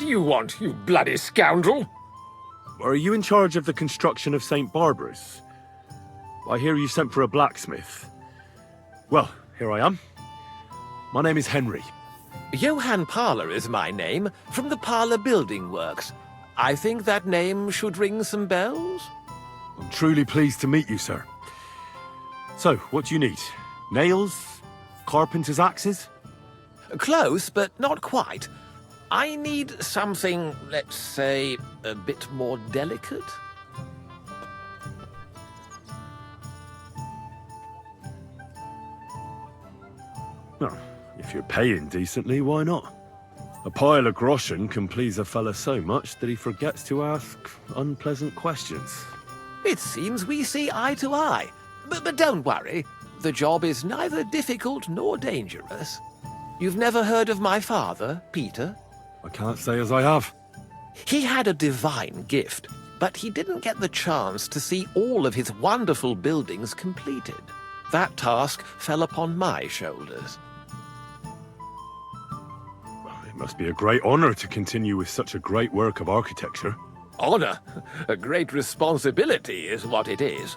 do you want, you bloody scoundrel? Are you in charge of the construction of St. Barbara's? I hear you sent for a blacksmith. Well, here I am. My name is Henry. Johann Parler is my name, from the Parler Building Works. I think that name should ring some bells? I'm truly pleased to meet you, sir. So, what do you need? Nails? Carpenter's axes? Close, but not quite. I need something, let's say, a bit more delicate. Oh, if you're paying decently, why not? A pile of groschen can please a fella so much that he forgets to ask unpleasant questions. It seems we see eye to eye. But don't worry, the job is neither difficult nor dangerous. You've never heard of my father, Peter? I can't say as I have. He had a divine gift, but he didn't get the chance to see all of his wonderful buildings completed. That task fell upon my shoulders. It must be a great honor to continue with such a great work of architecture. Honor? A great responsibility is what it is.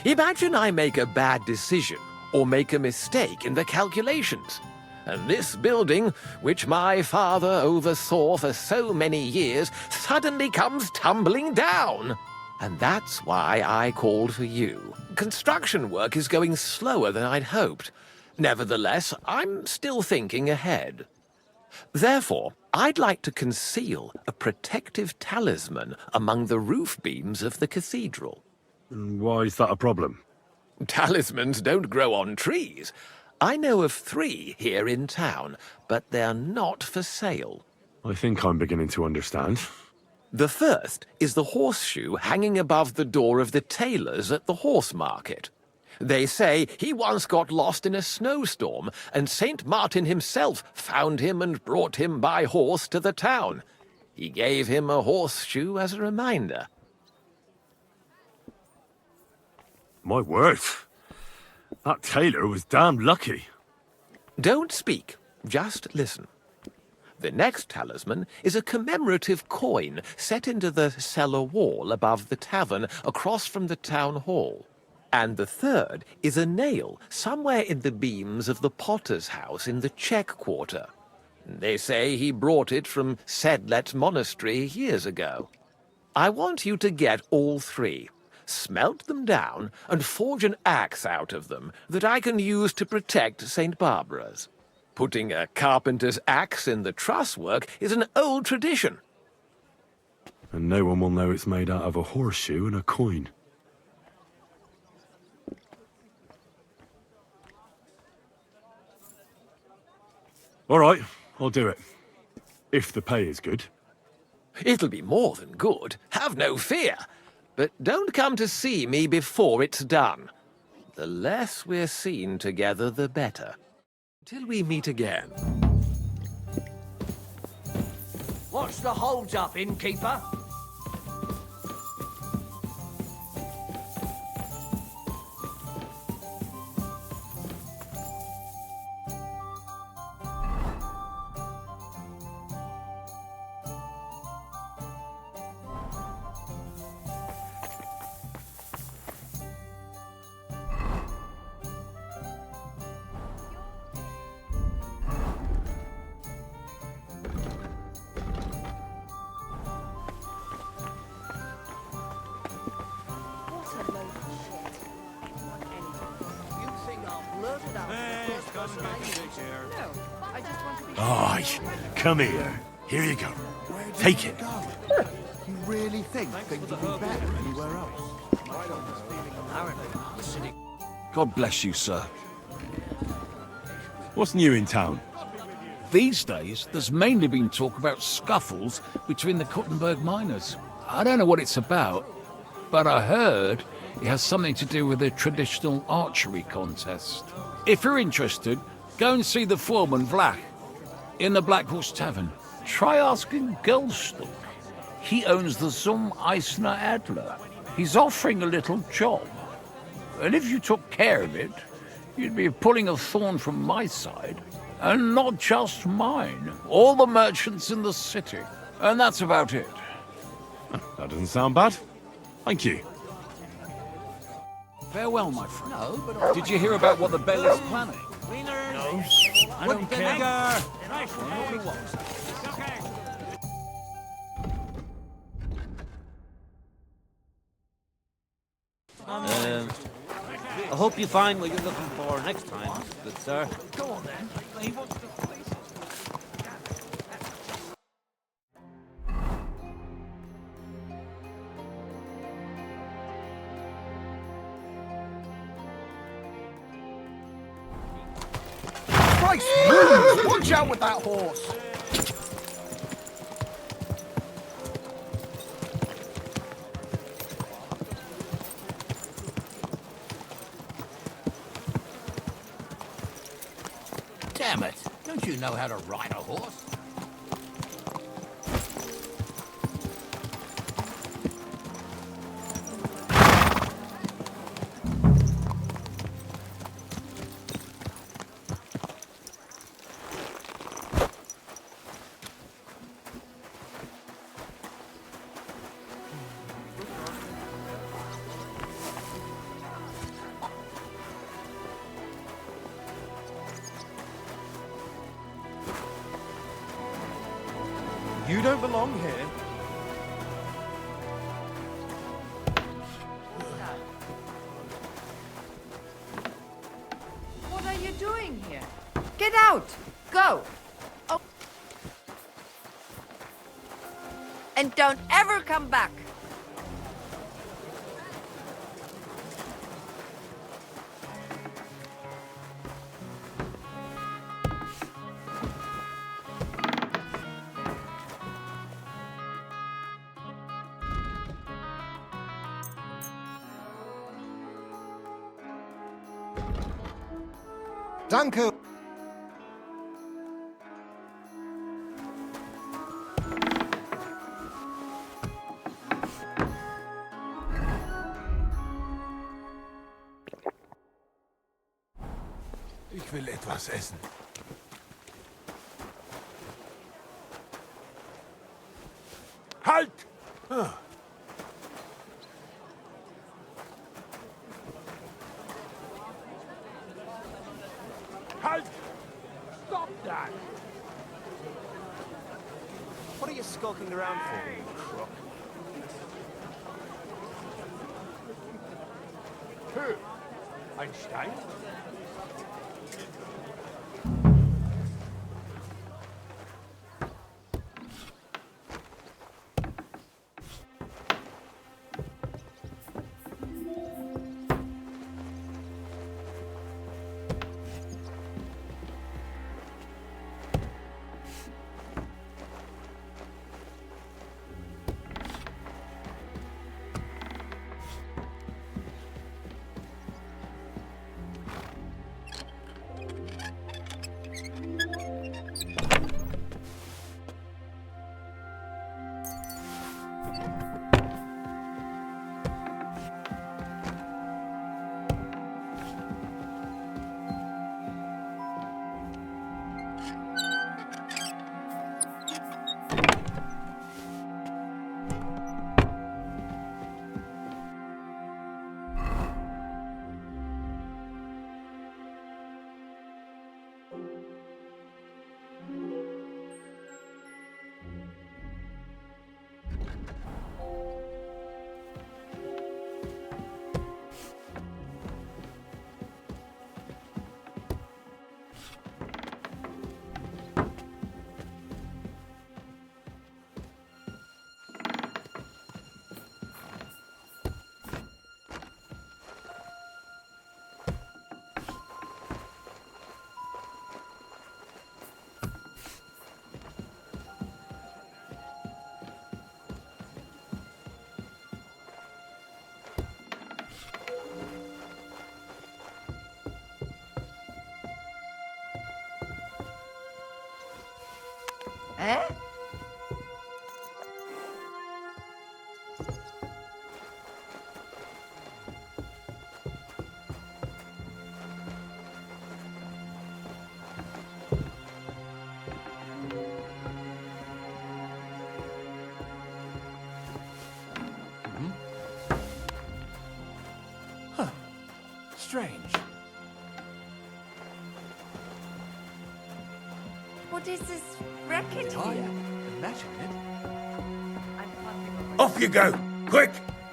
Imagine I make a bad decision or make a mistake in the calculations. And this building, which my father oversaw for so many years, suddenly comes tumbling down. And that's why I called for you. Construction work is going slower than I'd hoped. Nevertheless, I'm still thinking ahead. Therefore, I'd like to conceal a protective talisman among the roof beams of the cathedral. Why is that a problem? Talismans don't grow on trees. I know of 3 here in town, but they're not for sale. I think I'm beginning to understand. The first is the horseshoe hanging above the door of the tailor's at the horse market. They say he once got lost in a snowstorm, and St. Martin himself found him and brought him by horse to the town. He gave him a horseshoe as a reminder. My word. That tailor was damn lucky. Don't speak, just listen. The next talisman is a commemorative coin set into the cellar wall above the tavern across from the town hall. And the third is a nail somewhere in the beams of the potter's house in the Czech Quarter. They say he brought it from Sedlet Monastery years ago. I want you to get all 3, smelt them down, and forge an axe out of them that I can use to protect St. Barbara's. Putting a carpenter's axe in the truss work is an old tradition. And no one will know it's made out of a horseshoe and a coin. All right, I'll do it. If the pay is good. It'll be more than good, have no fear. But don't come to see me before it's done. The less we're seen together, the better. Till we meet again. What's the hold-up, innkeeper? Aye, come here. Here you go. Take it. You really think things would be better anywhere else? God bless you, sir. What's new in town? These days, there's mainly been talk about scuffles between the Kuttenberg miners. I don't know what it's about, but I heard it has something to do with a traditional archery contest. If you're interested, go and see the foreman, Vlach, in the Black Horse Tavern. Try asking Goldstock. He owns the Zum Eisner Adler. He's offering a little job. And if you took care of it, you'd be pulling a thorn from my side. And not just mine. All the merchants in the city. And that's about it. That doesn't sound bad. Thank you. Farewell, my friend. No, but Did you hear about what the bailiff's planning? no. I don't care. I hope you find what you're looking for next time, good sir. Go on then. Christ, move! Watch out with that horse! Damn it. Don't you know how to ride a horse? You don't belong here. What are you doing here? Get out! Go! Oh. And don't ever come back! Danke. Ich will etwas essen. Halt! Halt! Stop that! What are you skulking around for, you crook? Who? Ein Stein? Eh? strange. What is this wreckage here? Imagine it. Off you go! Quick!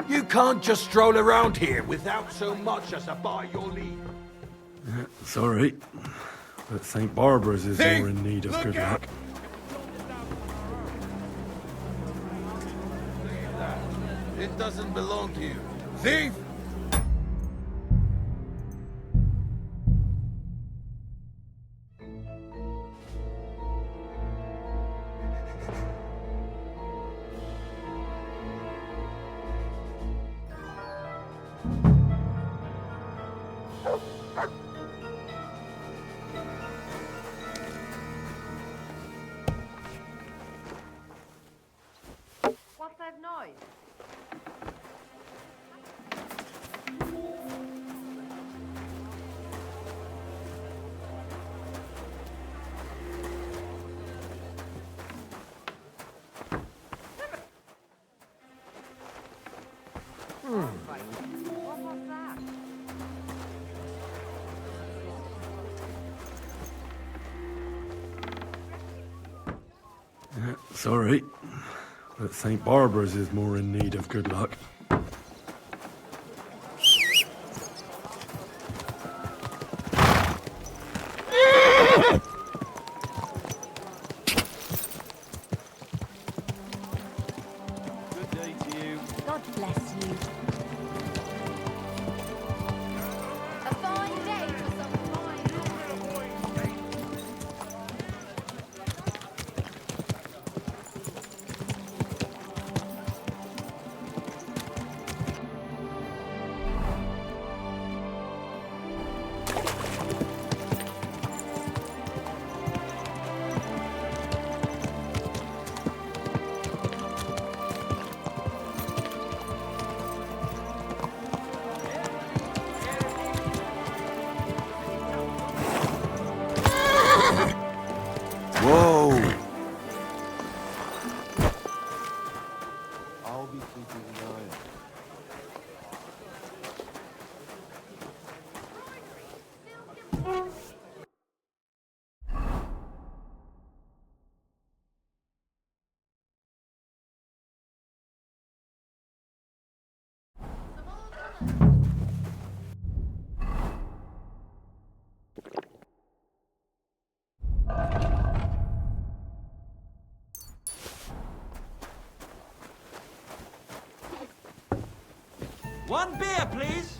You can't just stroll around here without so much as a by your leave. Sorry, but St. Barbara's is Thief! more in need of Look good out! luck. It doesn't belong to you. Thief! What's that noise? What was that? Sorry, but St. Barbara's is more in need of good luck. Good day to you. God bless you. A fine day for some fine. Whoa! I'll be keeping an eye on One beer, please.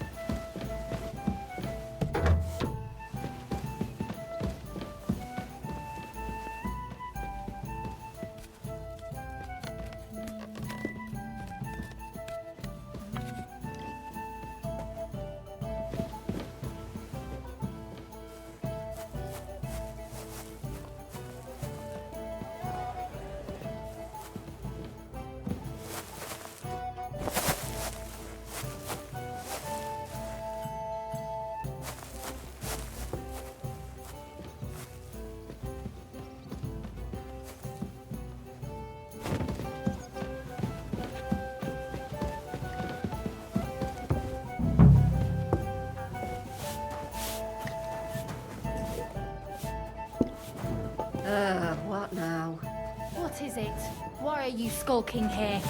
What now? What is it? Why are you skulking here?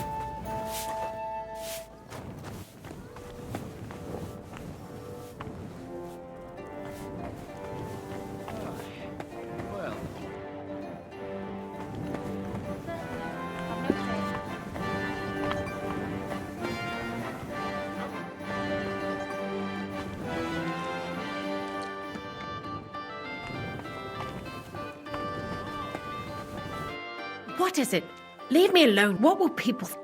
Well, What is it? Leave me alone. What will people think?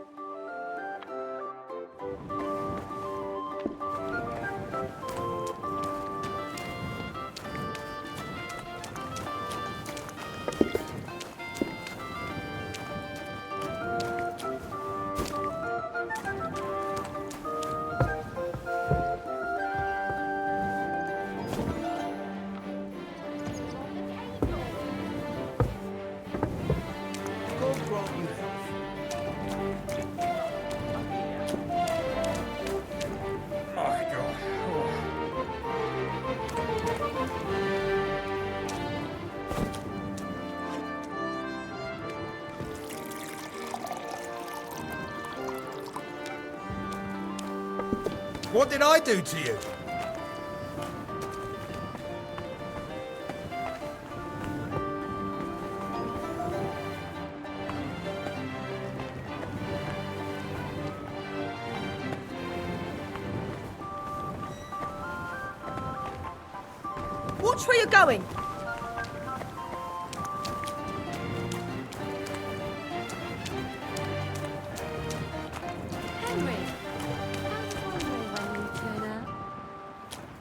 God grant you health. What did I do to you? Watch where you're going. Henry,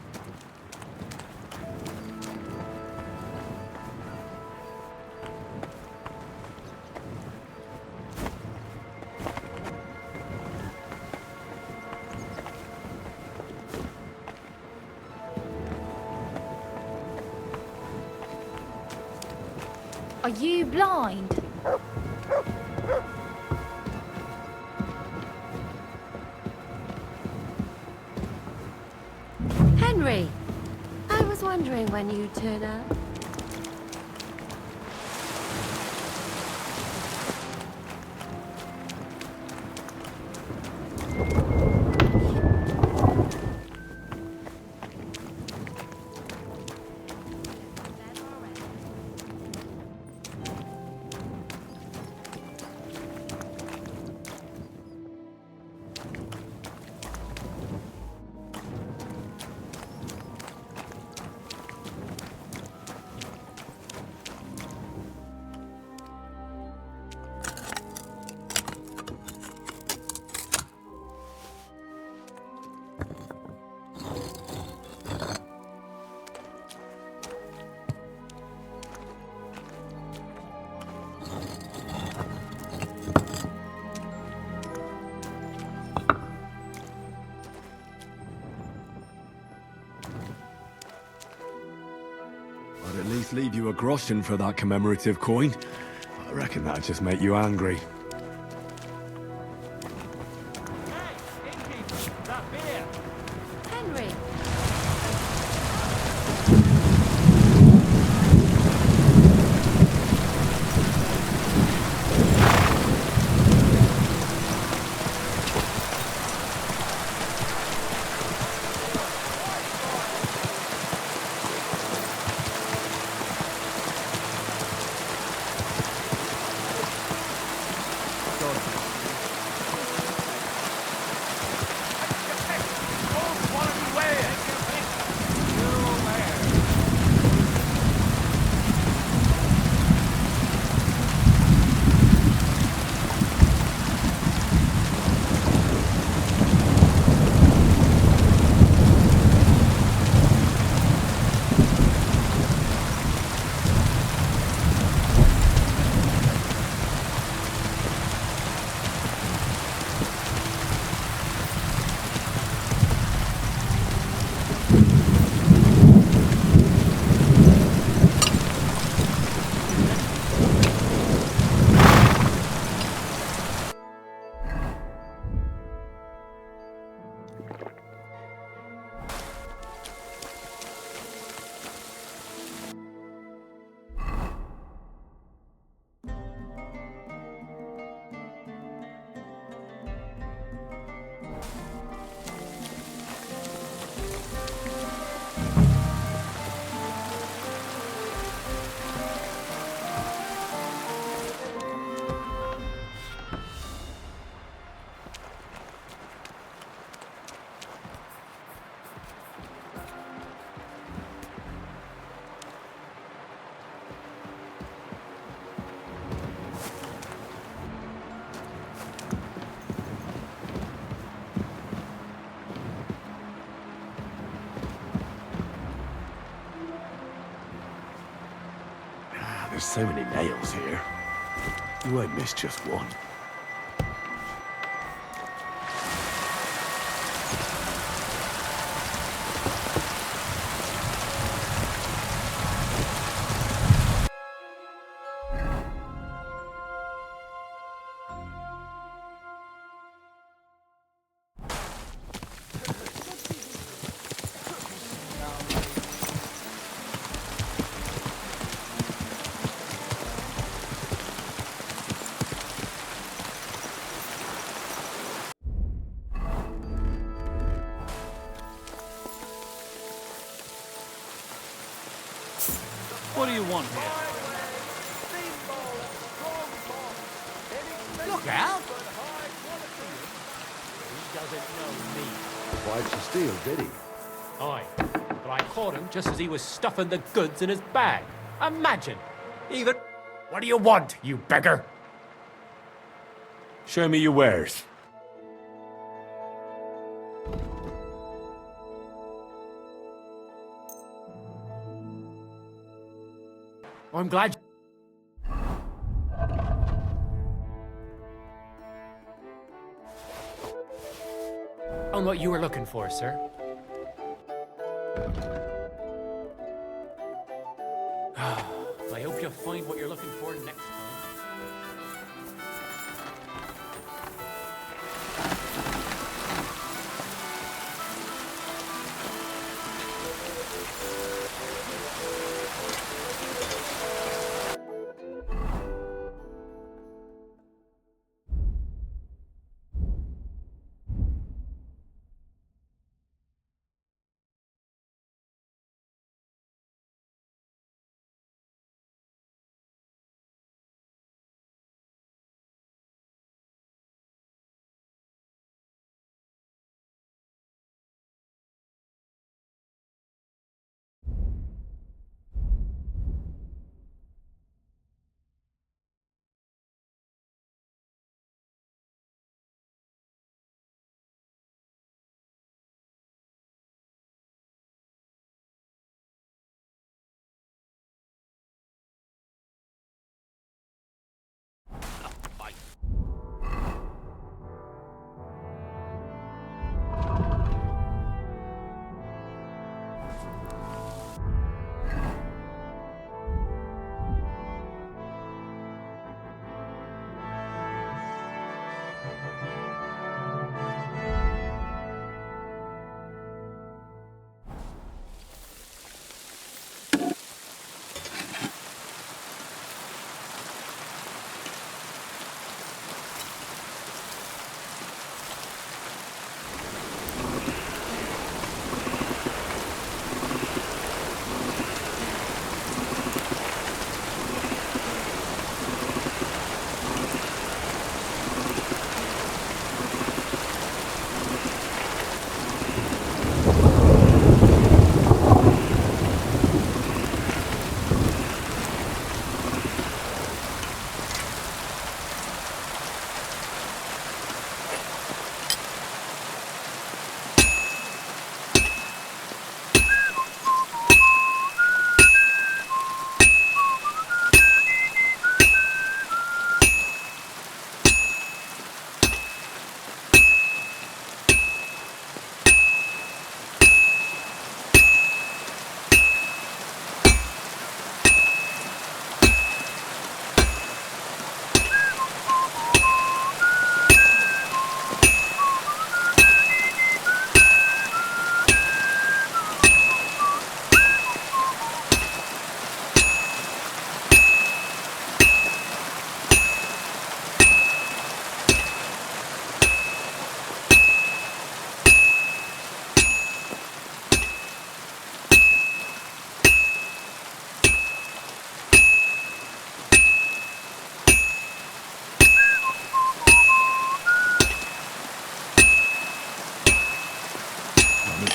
I was wondering when you'd turn up. Are you blind? Henry, I was wondering when you'd turn up. I'd at least leave you a groschen for that commemorative coin. I reckon that'd just make you angry. Hey, innkeeper, that beer. Henry, There's so many nails here. You won't miss just one. What do you want here? Look out! He doesn't know me. Tried to steal, did he? Aye, but I caught him just as he was stuffing the goods in his bag. Imagine! Even... What do you want, you beggar? Show me your wares. I'm glad... On what you were looking for, sir. I hope you'll find what you're looking for next time.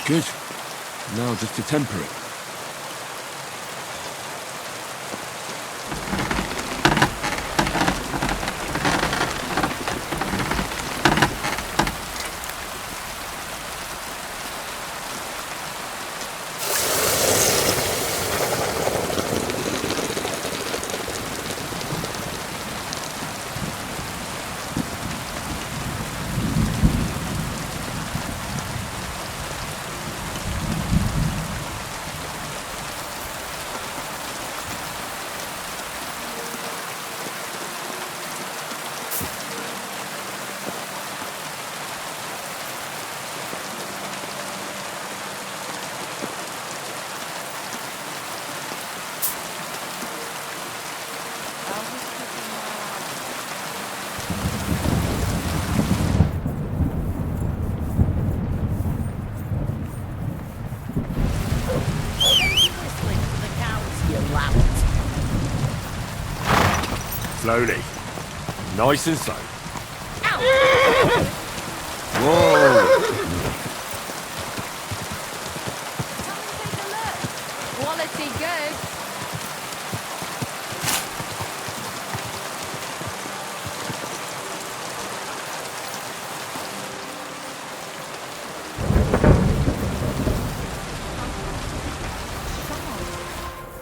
Good. Now just to temper it. Slowly. Nice and slow. Quality good.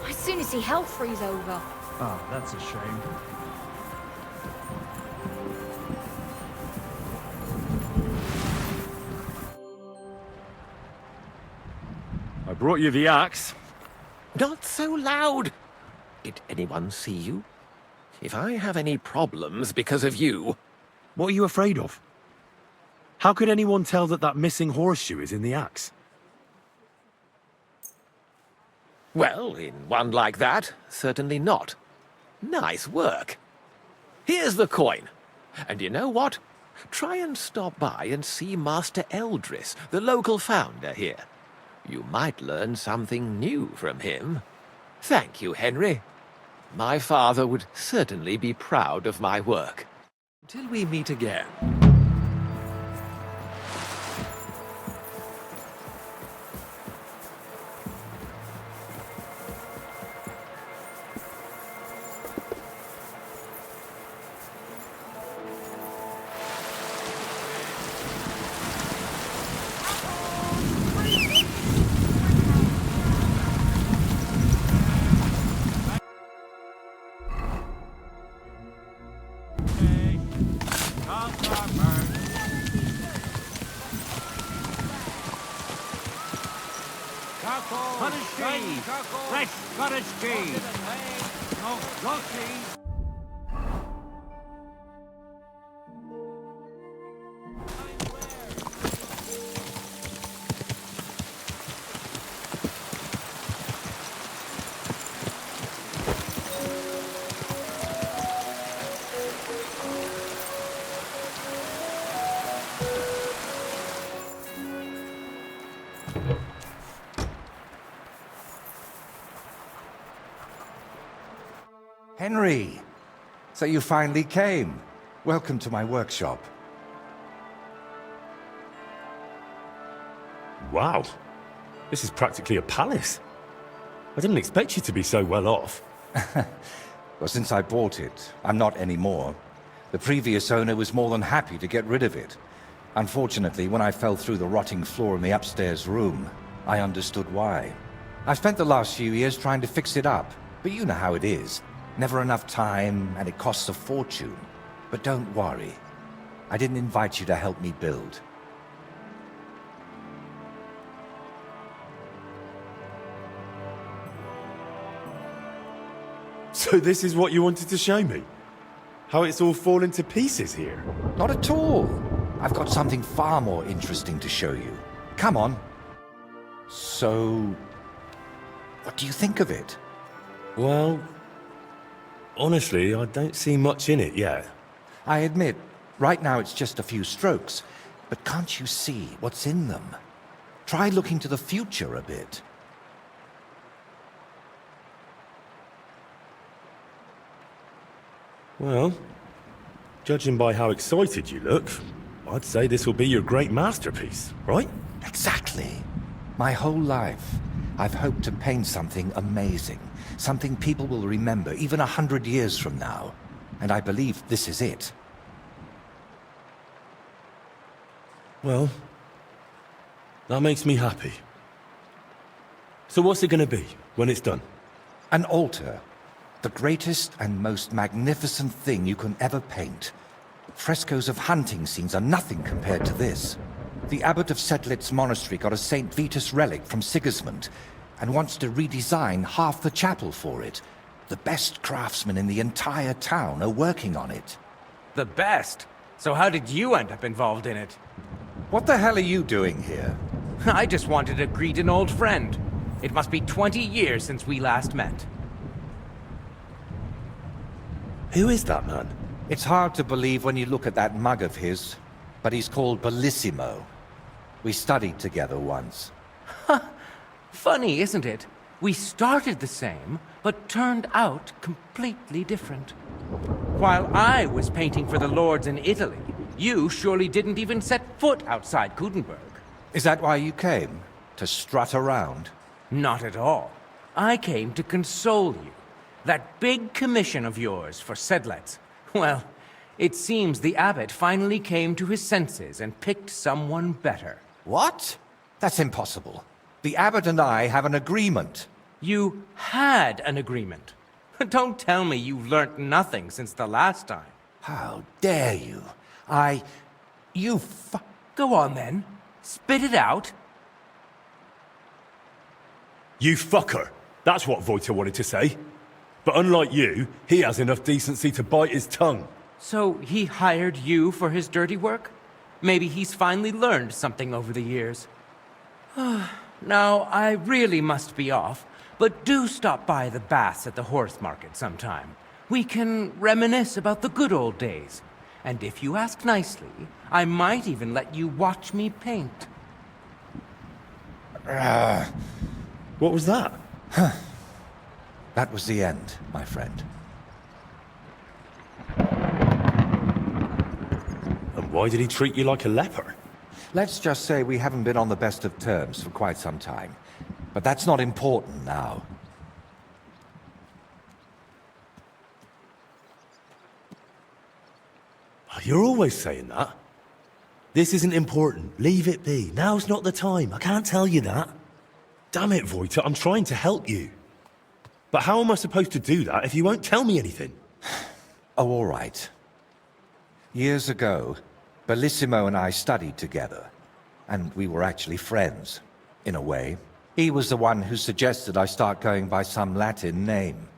As soon as he hell freeze over. Oh, that's a shame. I brought you the axe. Not so loud! Did anyone see you? If I have any problems because of you... What are you afraid of? How could anyone tell that that missing horseshoe is in the axe? Well, in one like that, certainly not. Nice work. Here's the coin. And you know what? Try and stop by and see Master Eldris, the local founder here. You might learn something new from him. Thank you, Henry. My father would certainly be proud of my work. Till we meet again. Cottage cheese! Fresh cottage cheese! No, raw cheese! Henry! So you finally came. Welcome to my workshop. Wow. This is practically a palace. I didn't expect you to be so well off. Well, since I bought it, I'm not anymore. The previous owner was more than happy to get rid of it. Unfortunately, when I fell through the rotting floor in the upstairs room, I understood why. I spent the last few years trying to fix it up, but you know how it is. Never enough time, and it costs a fortune. But don't worry. I didn't invite you to help me build. So this is what you wanted to show me? How it's all fallen to pieces here? Not at all. I've got something far more interesting to show you. Come on. So, what do you think of it? Well, honestly, I don't see much in it yet. I admit, right now it's just a few strokes, but can't you see what's in them? Try looking to the future a bit. Well, judging by how excited you look, I'd say this will be your great masterpiece, right? Exactly. My whole life, I've hoped to paint something amazing. Something people will remember even 100 years from now. And I believe this is it. Well, that makes me happy. So what's it gonna be when it's done? An altar. The greatest and most magnificent thing you can ever paint. Frescoes of hunting scenes are nothing compared to this. The abbot of Setlitz Monastery got a St. Vitus relic from Sigismund and wants to redesign half the chapel for it. The best craftsmen in the entire town are working on it. The best? So how did you end up involved in it? What the hell are you doing here? I just wanted to greet an old friend. It must be 20 years since we last met. Who is that man? It's hard to believe when you look at that mug of his, but he's called Bellissimo. We studied together once. Funny, isn't it? We started the same, but turned out completely different. While I was painting for the lords in Italy, you surely didn't even set foot outside Gutenberg. Is that why you came? To strut around? Not at all. I came to console you. That big commission of yours for Sedlets. Well, it seems the abbot finally came to his senses and picked someone better. What? That's impossible. The abbot and I have an agreement. You had an agreement. Don't tell me you've learnt nothing since the last time. How dare you? Go on then. Spit it out. You fucker! That's what Voita wanted to say. But unlike you, he has enough decency to bite his tongue. So he hired you for his dirty work? Maybe he's finally learned something over the years. Now, I really must be off, but do stop by the baths at the horse market sometime. We can reminisce about the good old days. And if you ask nicely, I might even let you watch me paint. What was that? That was the end, my friend. And why did he treat you like a leper? Let's just say we haven't been on the best of terms for quite some time. But that's not important now. You're always saying that. This isn't important. Leave it be. Now's not the time. I can't tell you that. Damn it, Voita, I'm trying to help you. But how am I supposed to do that if you won't tell me anything? Oh, all right. Years ago, Bellissimo and I studied together. And we were actually friends, in a way. He was the one who suggested I start going by some Latin name.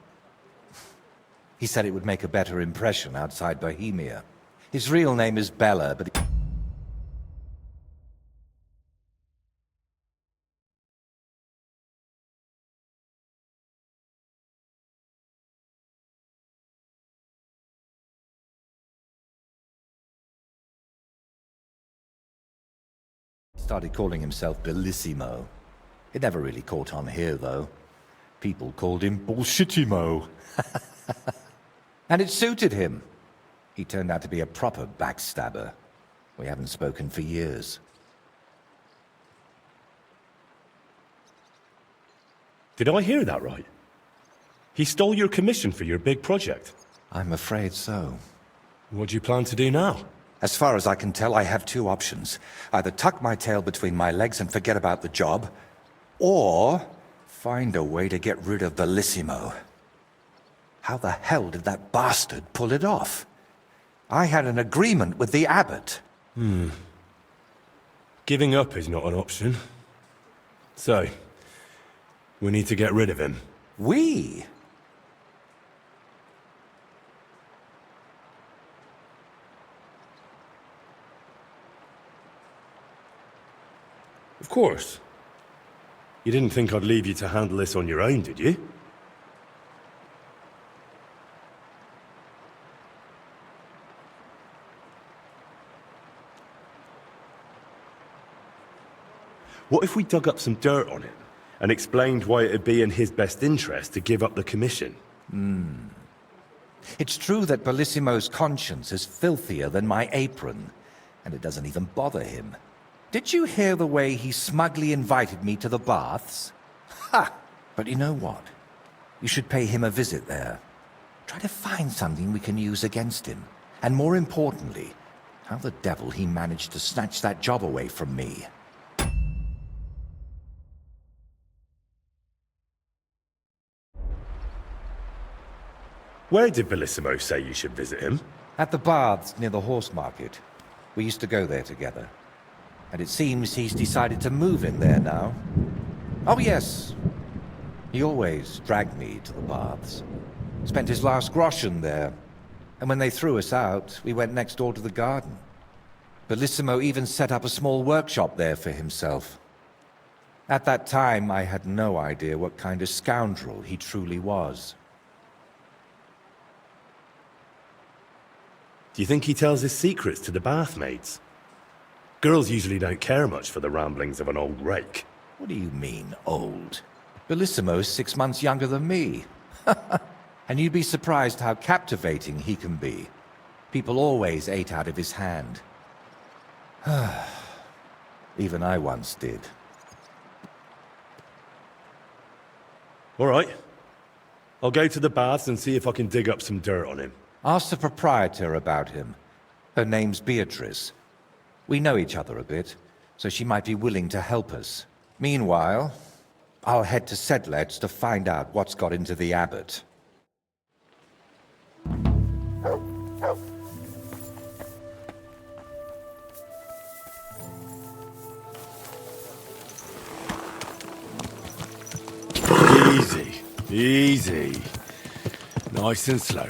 He said it would make a better impression outside Bohemia. His real name is Bella, but started calling himself Bellissimo. It never really caught on here, though. People called him Bullshitimo. And it suited him. He turned out to be a proper backstabber. We haven't spoken for years. Did I hear that right? He stole your commission for your big project? I'm afraid so. What do you plan to do now? As far as I can tell, I have two options. Either tuck my tail between my legs and forget about the job, or find a way to get rid of Bellissimo. How the hell did that bastard pull it off? I had an agreement with the abbot. Giving up is not an option. So, we need to get rid of him. We? Of course. You didn't think I'd leave you to handle this on your own, did you? What if we dug up some dirt on him and explained why it'd be in his best interest to give up the commission? It's true that Bellissimo's conscience is filthier than my apron, and it doesn't even bother him. Did you hear the way he smugly invited me to the baths? Ha! But you know what? You should pay him a visit there. Try to find something we can use against him. And more importantly, how the devil he managed to snatch that job away from me. Where did Bellissimo say you should visit him? At the baths near the horse market. We used to go there together. And it seems he's decided to move in there now. Oh yes. He always dragged me to the baths. Spent his last groschen there. And when they threw us out, we went next door to the garden. Bellissimo even set up a small workshop there for himself. At that time, I had no idea what kind of scoundrel he truly was. Do you think he tells his secrets to the bathmaids? Girls usually don't care much for the ramblings of an old rake. What do you mean, old? Bellissimo's 6 months younger than me. And you'd be surprised how captivating he can be. People always ate out of his hand. Even I once did. All right. I'll go to the baths and see if I can dig up some dirt on him. Ask the proprietor about him. Her name's Beatrice. We know each other a bit, so she might be willing to help us. Meanwhile, I'll head to Sedlet's to find out what's got into the abbot. Easy, easy. Nice and slow.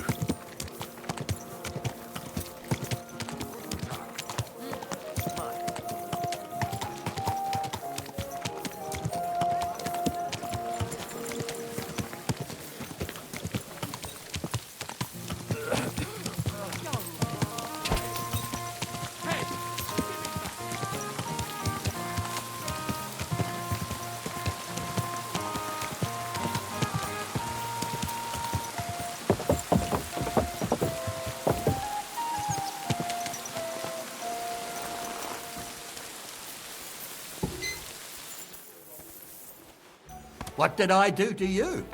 What did I do to you?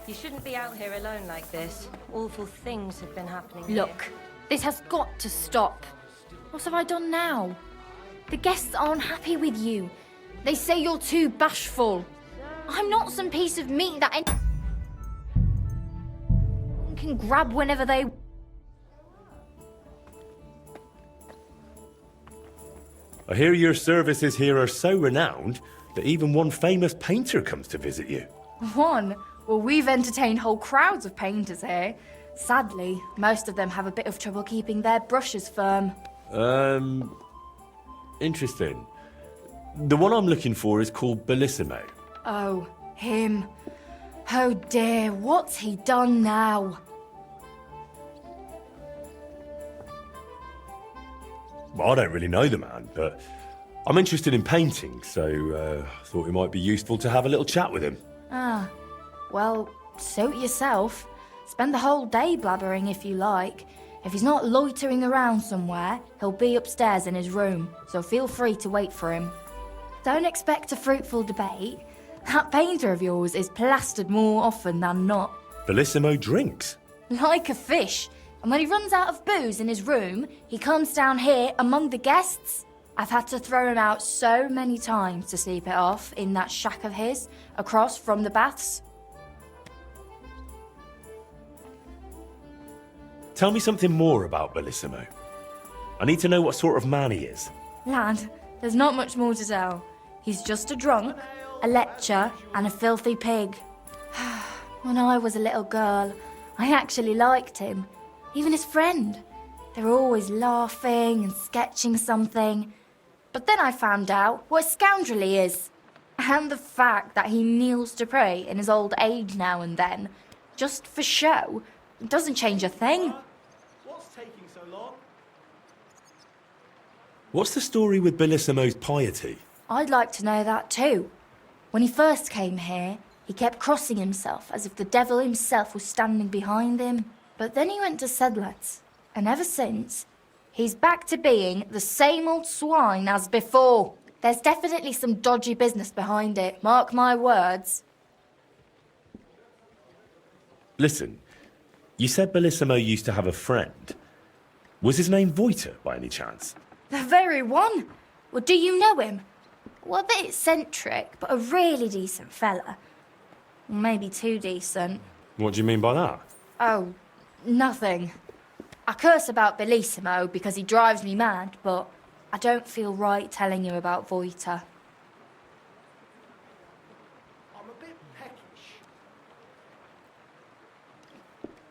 You shouldn't be out here alone like this. Awful things have been happening Look, this has got to stop. What have I done now? The guests aren't happy with you. They say you're too bashful. I'm not some piece of meat that anyone can grab whenever they... I hear your services here are so renowned that even one famous painter comes to visit you. One? Well, we've entertained whole crowds of painters here. Sadly, most of them have a bit of trouble keeping their brushes firm. Interesting. The one I'm looking for is called Bellissimo. Oh, him. Oh dear, what's he done now? Well, I don't really know the man, but I'm interested in painting, so thought it might be useful to have a little chat with him. Ah, well, suit yourself. Spend the whole day blabbering if you like. If he's not loitering around somewhere, he'll be upstairs in his room, so feel free to wait for him. Don't expect a fruitful debate. That painter of yours is plastered more often than not. Bellissimo drinks. Like a fish. And when he runs out of booze in his room, he comes down here among the guests. I've had to throw him out so many times to sleep it off in that shack of his, across from the baths. Tell me something more about Bellissimo. I need to know what sort of man he is. Lad, there's not much more to tell. He's just a drunk, a lecher, and a filthy pig. When I was a little girl, I actually liked him. Even his friend. They were always laughing and sketching something. But then I found out what a scoundrel he is. And the fact that he kneels to pray in his old age now and then, just for show, doesn't change a thing. What's taking so long? What's the story with Bellissimo's piety? I'd like to know that too. When he first came here, he kept crossing himself as if the devil himself was standing behind him. But then he went to Sedlet's, and ever since, he's back to being the same old swine as before. There's definitely some dodgy business behind it, mark my words. Listen, you said Bellissimo used to have a friend. Was his name Voiter, by any chance? The very one. Well, do you know him? Well, a bit eccentric, but a really decent fella. Maybe too decent. What do you mean by that? Oh, nothing. I curse about Bellissimo because he drives me mad, but I don't feel right telling you about Voiter. I'm a bit peckish.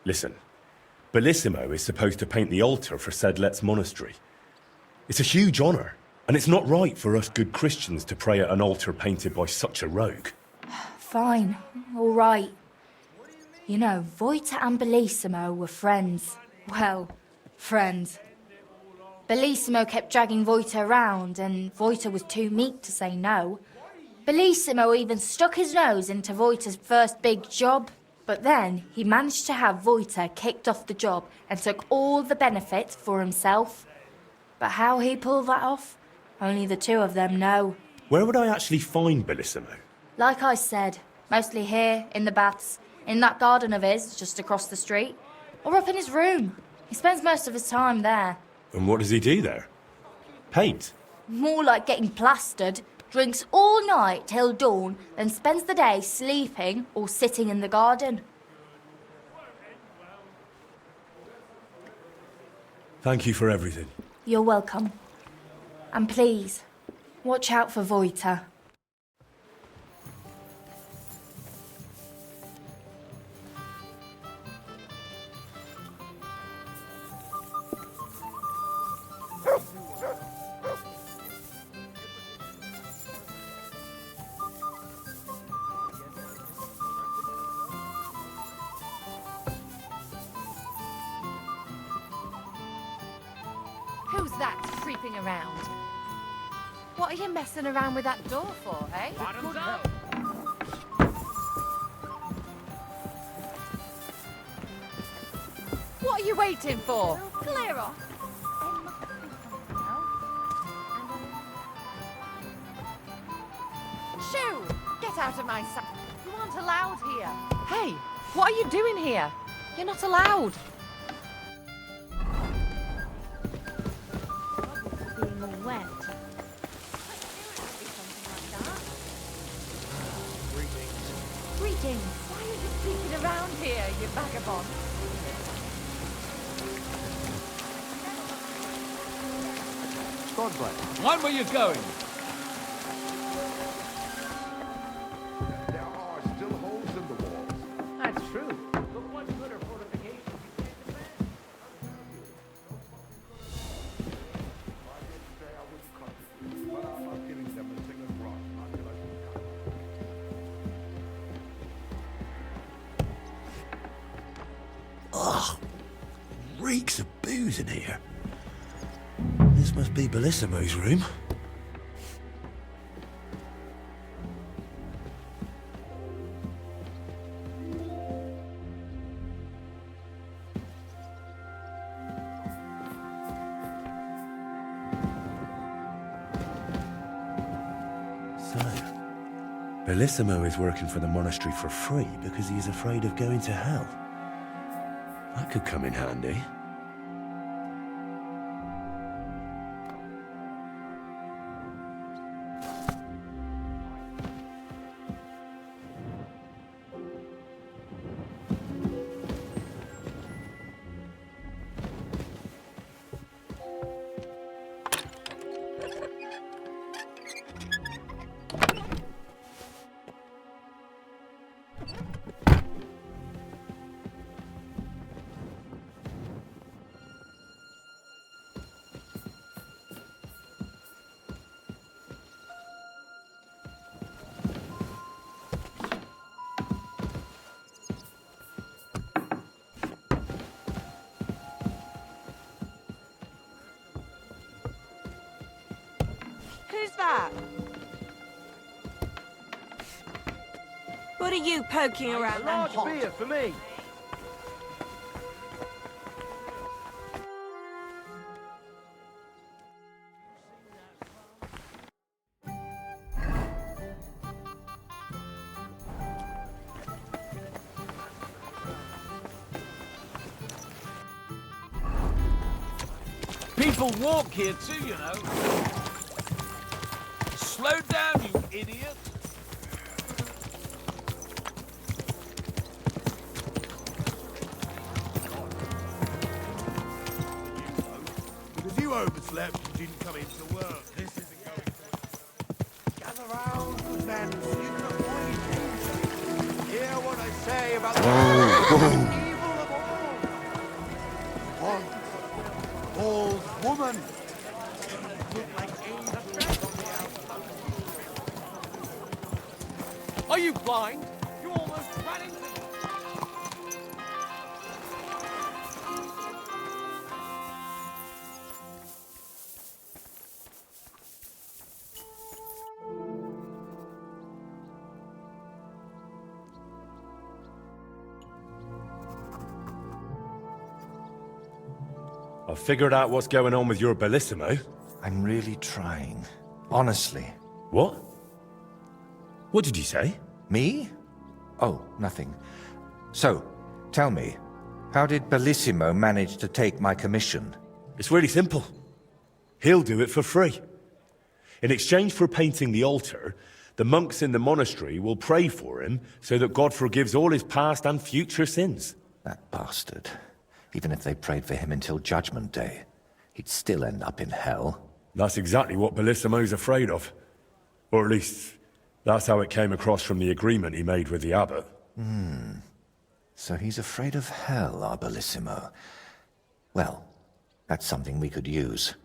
Listen, Bellissimo is supposed to paint the altar for Sedlet's monastery. It's a huge honour, and it's not right for us good Christians to pray at an altar painted by such a rogue. Fine, all right. You know, Voiter and Bellissimo were friends. Well, friends. Bellissimo kept dragging Voiter around, and Voiter was too meek to say no. Bellissimo even stuck his nose into Voita's first big job, but then he managed to have Voita kicked off the job and took all the benefit for himself. But how he pulled that off, only the two of them know. Where would I actually find Bellissimo? Like I said, mostly here, in the baths, in that garden of his, just across the street, or up in his room. He spends most of his time there. And what does he do there? Paint? More like getting plastered, drinks all night till dawn, then spends the day sleeping or sitting in the garden. Thank you for everything. You're welcome. And please, watch out for Voita. Who's that creeping around? What are you messing around with that door for, eh? Bottoms up. What are you waiting for? Clear off. Shoo! Get out of my sight. You aren't allowed here. Hey, what are you doing here? You're not allowed. Being all wet. Greetings. Why are you sneaking around here, you vagabond? Mind where you're going. There are still holes in the walls. That's true. But what good are fortifications? Ugh! Reeks of booze in here. This must be Bellissimo's room. So, Bellissimo is working for the monastery for free because he's afraid of going to hell. That could come in handy. Who's that? What are you poking around that hot? Beer for me. People walk here too, you know. Slow down, you idiot. Because you overslept and didn't come into work. This isn't going to... Gather round, good men, so you can avoid danger. Hear what I say about the evil of all. One old woman. Look like angels. Are you blind? You almost ran into... I've figured out what's going on with your Bellissimo. I'm really trying. Honestly. What? What did you say? Me? Oh, nothing. So, tell me, how did Bellissimo manage to take my commission? It's really simple. He'll do it for free. In exchange for painting the altar, the monks in the monastery will pray for him so that God forgives all his past and future sins. That bastard. Even if they prayed for him until Judgment Day, he'd still end up in hell. That's exactly what Bellissimo's afraid of. Or at least, that's how it came across from the agreement he made with the abbot. So he's afraid of hell, our Bellissimo. Well, that's something we could use.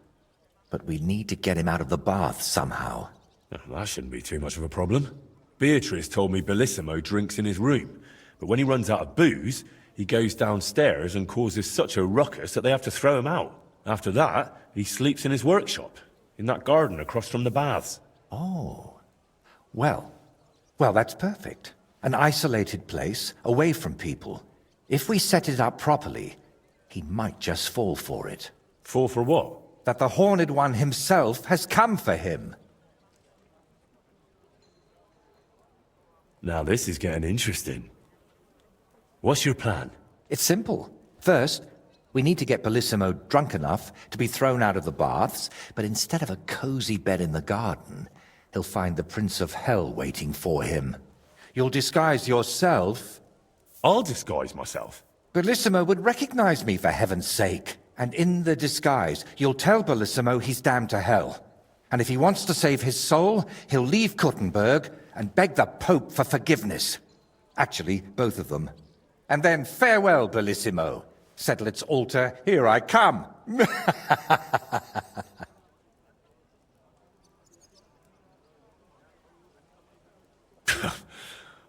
But we need to get him out of the bath somehow. That shouldn't be too much of a problem. Beatrice told me Bellissimo drinks in his room, but when he runs out of booze, he goes downstairs and causes such a ruckus that they have to throw him out. After that, he sleeps in his workshop, in that garden across from the baths. Oh. Well, that's perfect. An isolated place, away from people. If we set it up properly, he might just fall for it. Fall for what? That the Horned One himself has come for him. Now this is getting interesting. What's your plan? It's simple. First, we need to get Bellissimo drunk enough to be thrown out of the baths, but instead of a cozy bed in the garden, he'll find the Prince of Hell waiting for him. You'll disguise yourself. I'll disguise myself. Bellissimo would recognize me, for heaven's sake. And in the disguise, you'll tell Bellissimo he's damned to hell. And if he wants to save his soul, he'll leave Kuttenberg and beg the Pope for forgiveness. Actually, both of them. And then farewell, Bellissimo. Settle its altar, here I come.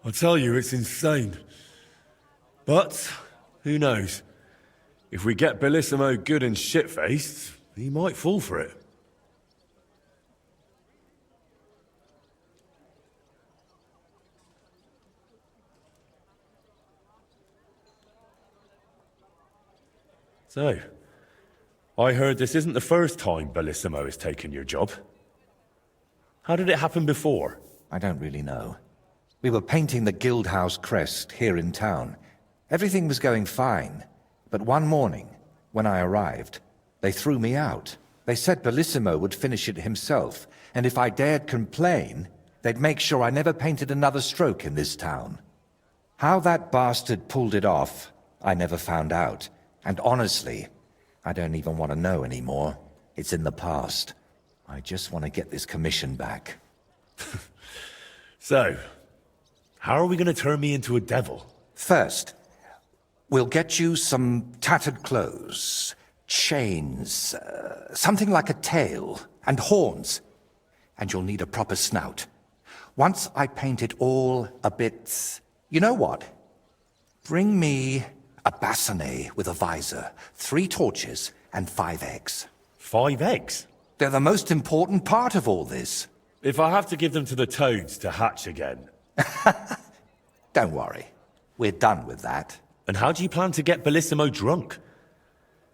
I tell you, it's insane. But, who knows? If we get Bellissimo good and shit-faced, he might fall for it. So, I heard this isn't the first time Bellissimo has taken your job. How did it happen before? I don't really know. We were painting the Guildhouse crest here in town. Everything was going fine. But one morning, when I arrived, they threw me out. They said Bellissimo would finish it himself, and if I dared complain, they'd make sure I never painted another stroke in this town. How that bastard pulled it off, I never found out. And honestly, I don't even want to know anymore. It's in the past. I just want to get this commission back. So, how are we going to turn me into a devil? First, we'll get you some tattered clothes, chains, something like a tail, and horns. And you'll need a proper snout. Once I paint it all a bit... You know what? Bring me a bassinet with a visor, 3 torches, and 5 eggs. 5 eggs? They're the most important part of all this. If I have to give them to the toads to hatch again... Don't worry. We're done with that. And how do you plan to get Bellissimo drunk?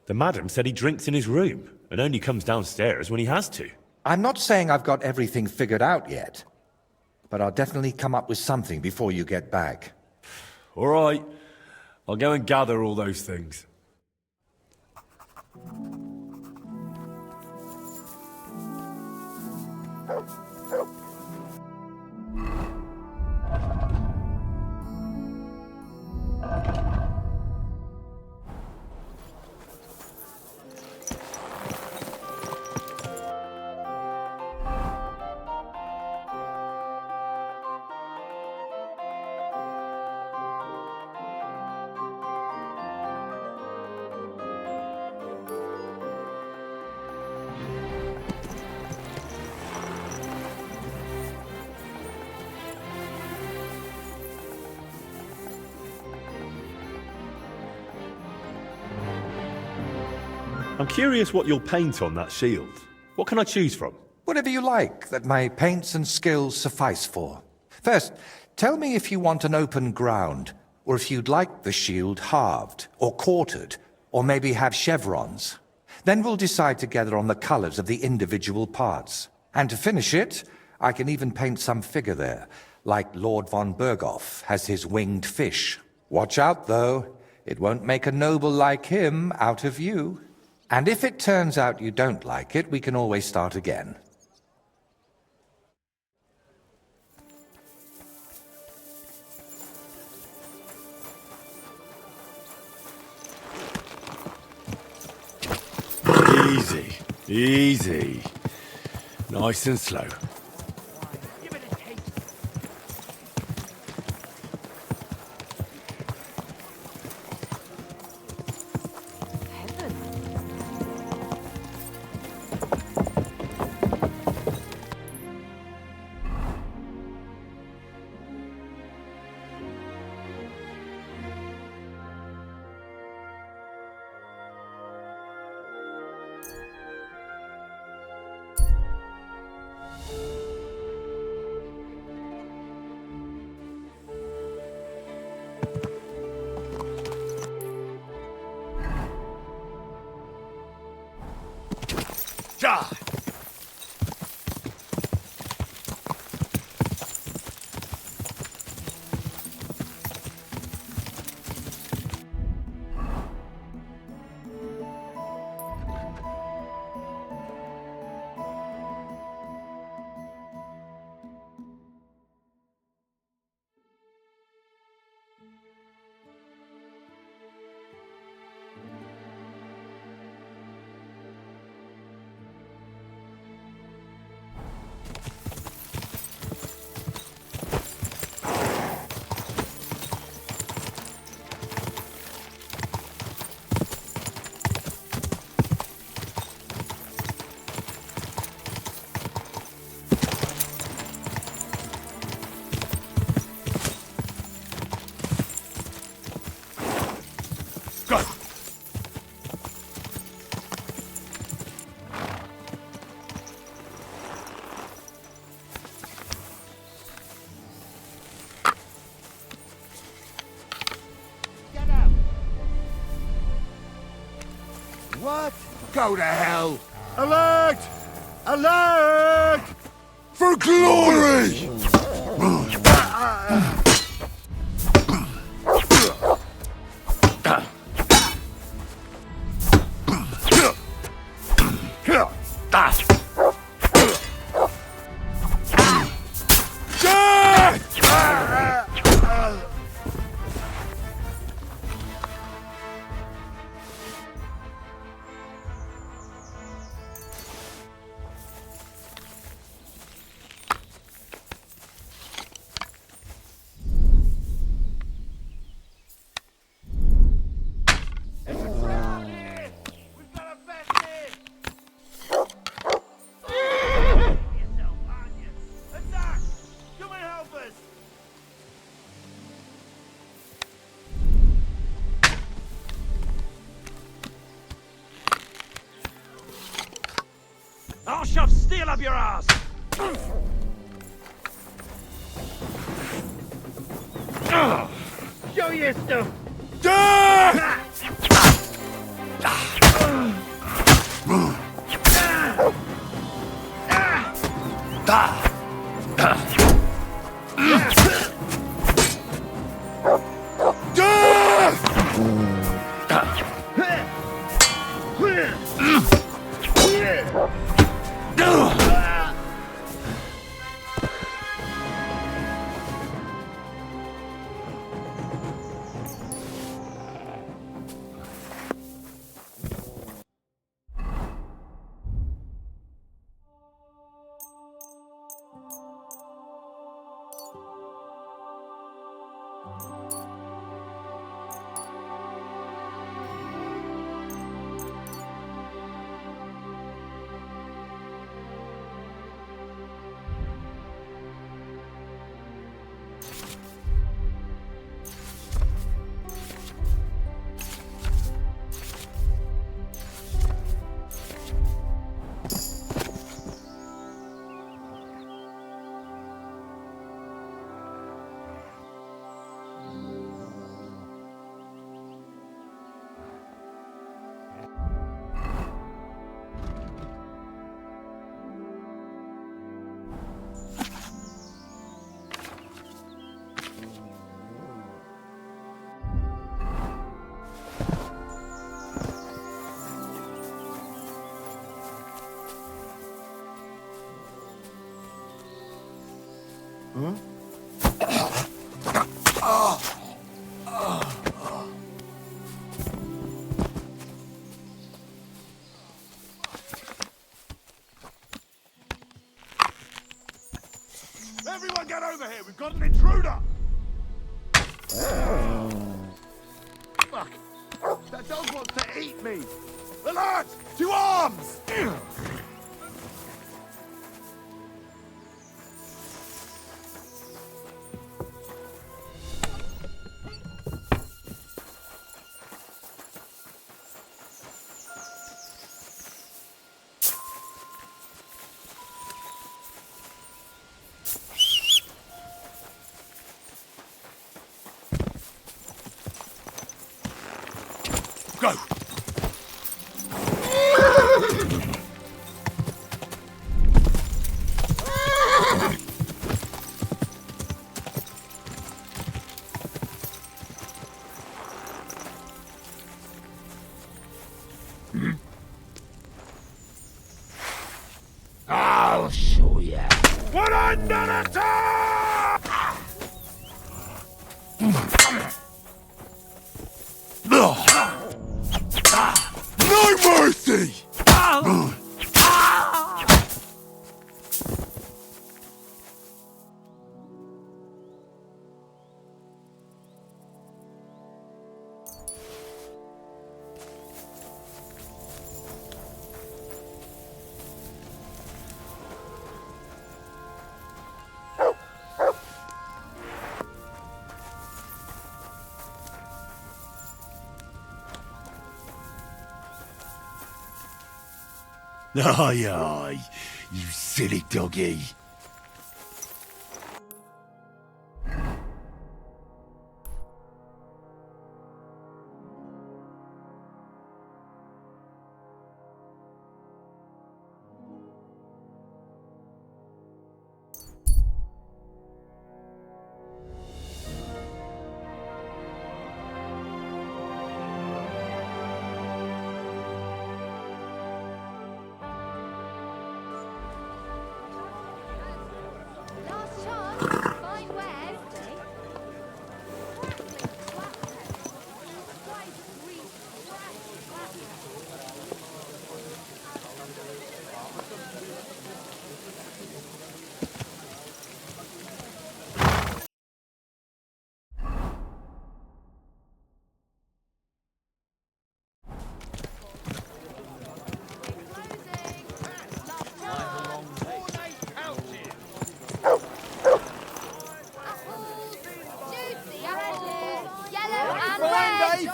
The madam said he drinks in his room, and only comes downstairs when he has to. I'm not saying I've got everything figured out yet, but I'll definitely come up with something before you get back. All right. I'll go and gather all those things. I'm curious what you'll paint on that shield. What can I choose from? Whatever you like that my paints and skills suffice for. First, tell me if you want an open ground, or if you'd like the shield halved, or quartered, or maybe have chevrons. Then we'll decide together on the colors of the individual parts. And to finish it, I can even paint some figure there, like Lord von Berghoff has his winged fish. Watch out, though. It won't make a noble like him out of you. And if it turns out you don't like it, we can always start again. Easy, easy. Nice and slow. Ja! What? Go to hell! Alert! Alert! For glory! I'll shove steel up your ass! Show your stuff! Everyone get over here! We've got an intruder! Fuck! That dog wants to eat me! Alert! To arms! Go! I'll show ya. What under attack! No mercy! Aye, aye, you silly doggy. Last chance. Find where.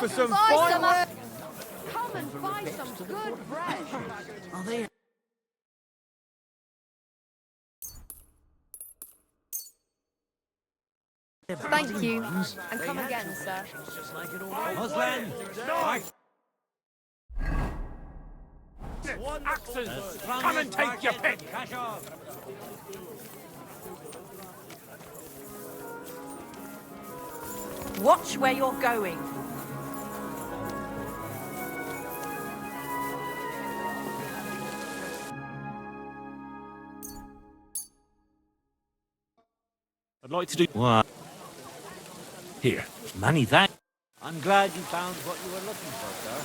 For some fine weather. Come and buy some good bread. Are they? Thank you. And come again, sir. Muslim! Axes! Come and take your pick! Watch where you're going. I'd like to do what? Here, money that. I'm glad you found what you were looking for, sir.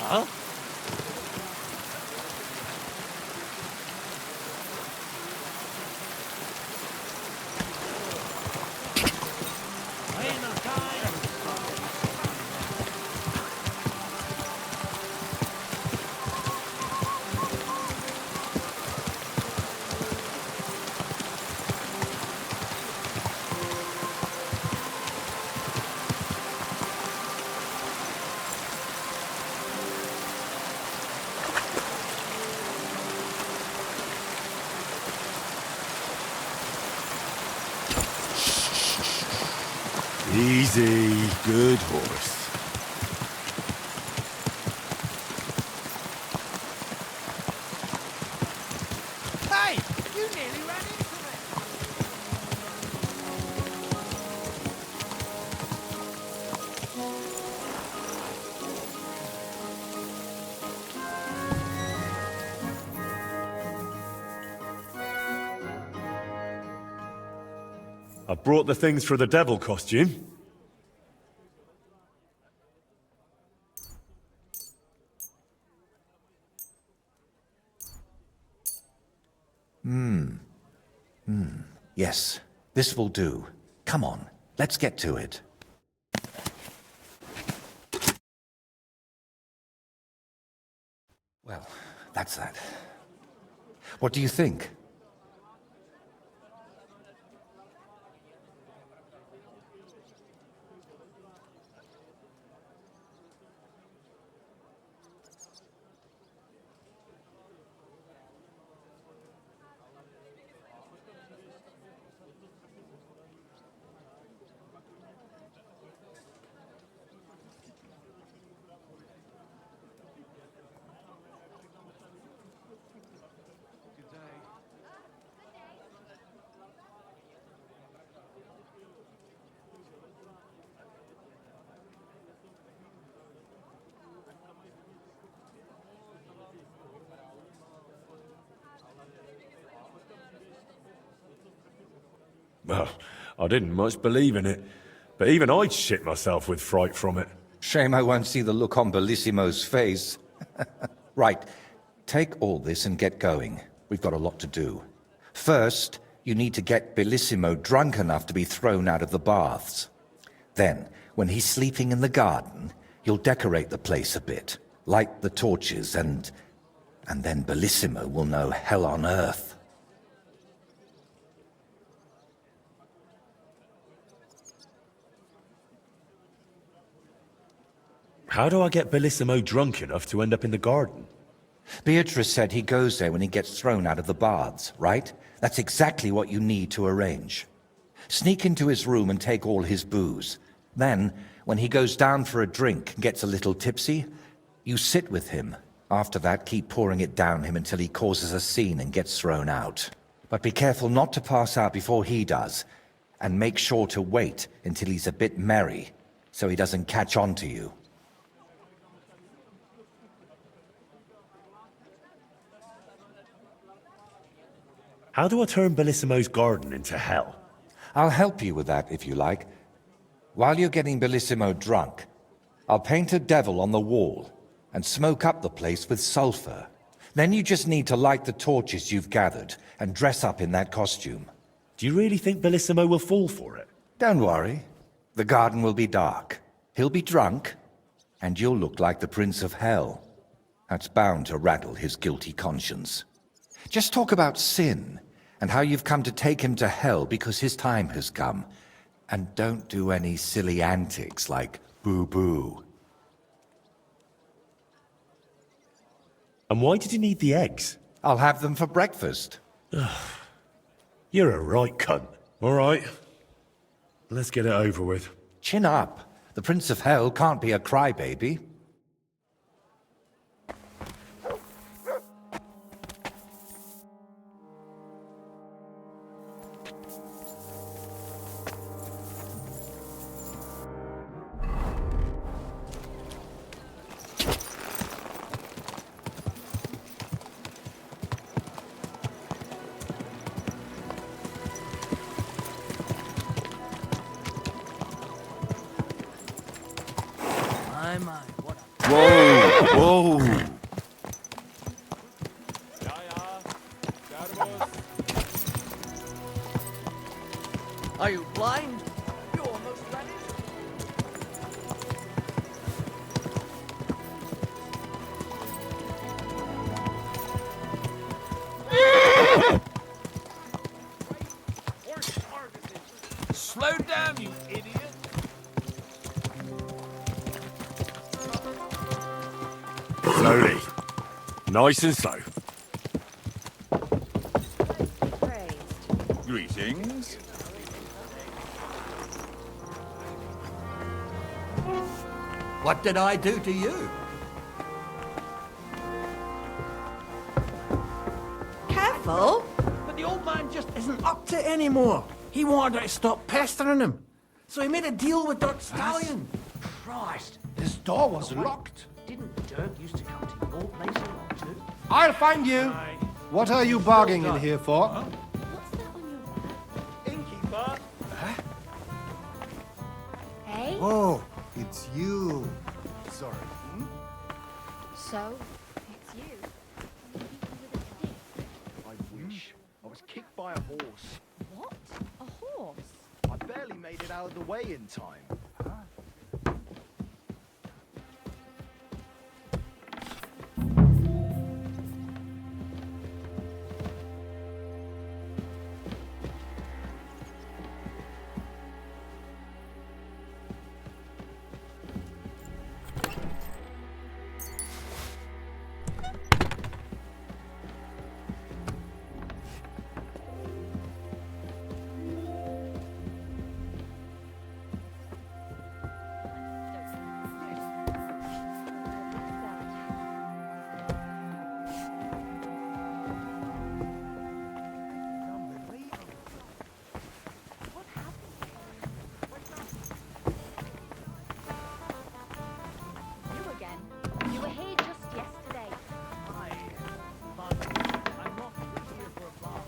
Huh? Easy, good horse. Hey! You nearly ran into me! I've brought the things for the devil costume. Yes, this will do. Come on, let's get to it. Well, that's that. What do you think? Well, I didn't much believe in it, but even I'd shit myself with fright from it. Shame I won't see the look on Bellissimo's face. Right, take all this and get going. We've got a lot to do. First, you need to get Bellissimo drunk enough to be thrown out of the baths. Then, when he's sleeping in the garden, you'll decorate the place a bit, light the torches, and then Bellissimo will know hell on earth. How do I get Bellissimo drunk enough to end up in the garden? Beatrice said he goes there when he gets thrown out of the baths, right? That's exactly what you need to arrange. Sneak into his room and take all his booze. Then, when he goes down for a drink and gets a little tipsy, you sit with him. After that, keep pouring it down him until he causes a scene and gets thrown out. But be careful not to pass out before he does, and make sure to wait until he's a bit merry, so he doesn't catch on to you. How do I turn Bellissimo's garden into hell? I'll help you with that, if you like. While you're getting Bellissimo drunk, I'll paint a devil on the wall and smoke up the place with sulfur. Then you just need to light the torches you've gathered and dress up in that costume. Do you really think Bellissimo will fall for it? Don't worry. The garden will be dark. He'll be drunk, and you'll look like the Prince of Hell. That's bound to rattle his guilty conscience. Just talk about sin, and how you've come to take him to hell because his time has come. And don't do any silly antics like boo-boo. And why did you need the eggs? I'll have them for breakfast. You're a right cunt. All right. Let's get it over with. Chin up. The Prince of Hell can't be a crybaby. Whoa! Are you blind? You're almost ready. Slow down, you idiot! Slowly. Nice and slow. Greetings. What did I do to you? Careful! But the old man just isn't up to it anymore. He wanted her to stop pestering him. So he made a deal with Dirk Stallion. Christ, this door was locked. Didn't Dirk used to come to your place a lot too? I'll find you. What are you bargaining in here for? What's that on your back? Innkeeper? eh? Oh, it's you. Sorry. So, it's you. I wish. I was kicked by a horse. What? A horse? I barely made it out of the way in time. You again? You were here just yesterday. I'm not here for a bar.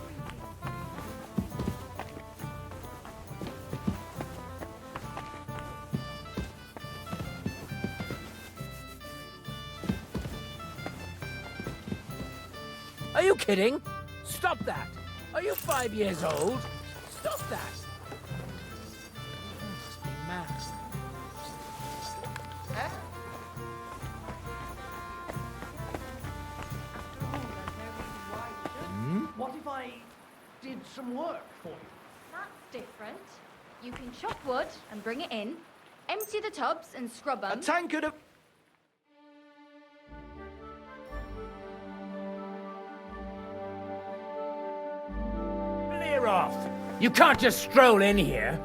Are you kidding? Stop that! Are you 5 years old? Stop that! Must be mad. What if I did some work for you? That's different. You can chop wood and bring it in, empty the tubs and scrub them. A tankard of... Clear off! You can't just stroll in here.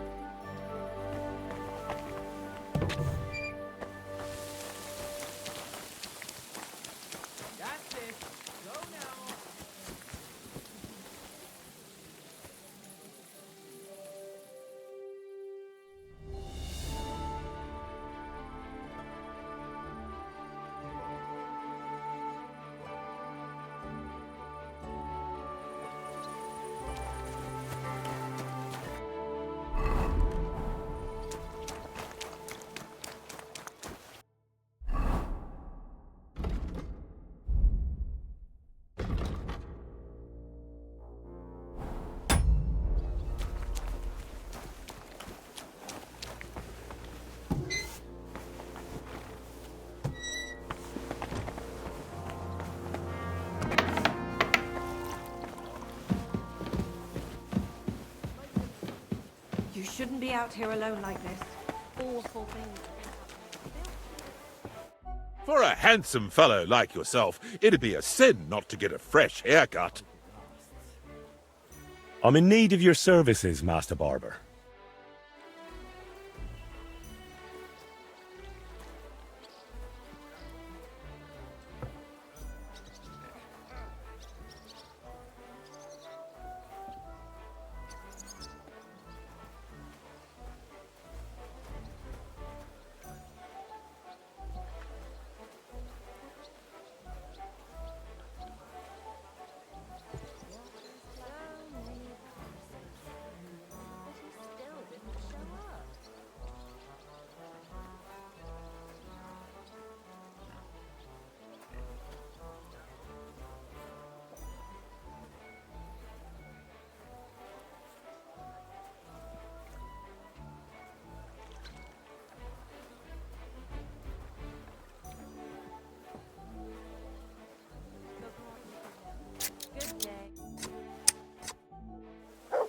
That's it. Go now. You shouldn't be out here alone like this. Awful things. For a handsome fellow like yourself, it'd be a sin not to get a fresh haircut. I'm in need of your services, Master Barber.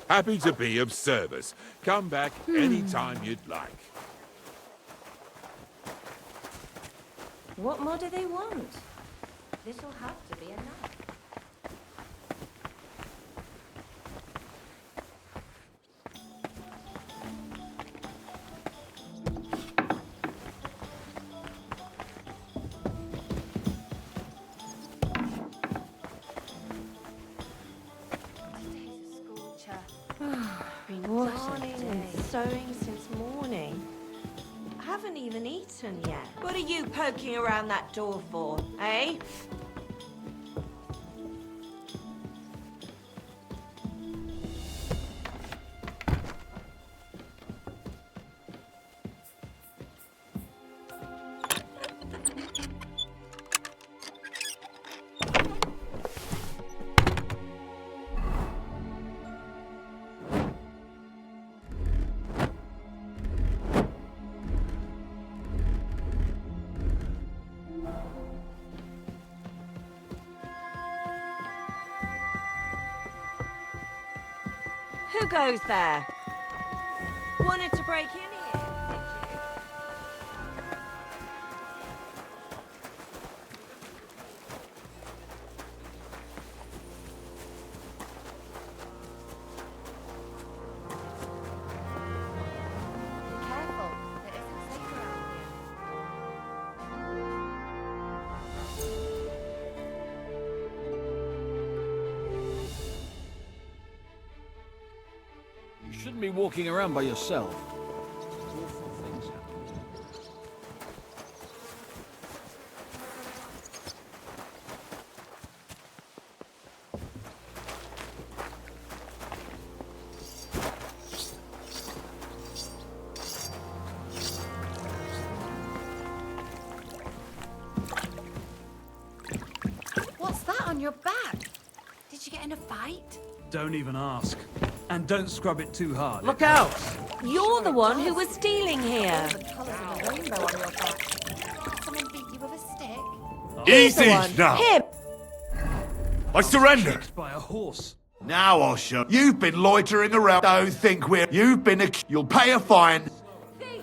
Happy to be of service. Come back anytime you'd like. What more do they want? This'll have to be enough. Been darning and sewing since morning. I haven't even eaten yet. What are you poking around that door for, eh? Who goes there? Wanted to break in here, did you? Careful, it isn't safe around here. You shouldn't be walking around by yourself. Awful things happen. What's that on your back? Did you get in a fight? Don't even ask. And don't scrub it too hard. Look out! You're the one who was stealing here. The colours of the rainbow on your back. Someone beat you with a stick? He's the Easy one. now. Him. I surrender. Kicked by a horse. Now I'll show. You've been loitering around. Don't think we're. You've been. You'll pay a fine. Thief!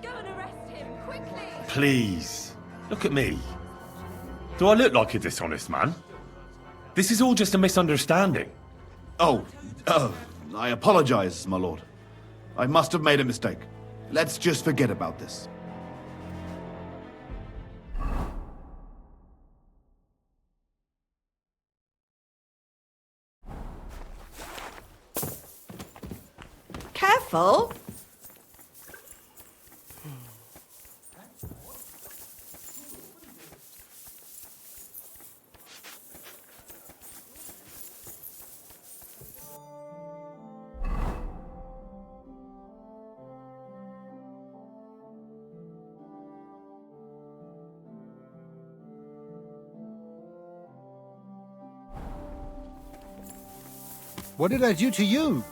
Go and arrest him, quickly! Please, look at me. Do I look like a dishonest man? This is all just a misunderstanding. Oh, I apologize, my lord. I must have made a mistake. Let's just forget about this. Careful! What did I do to you?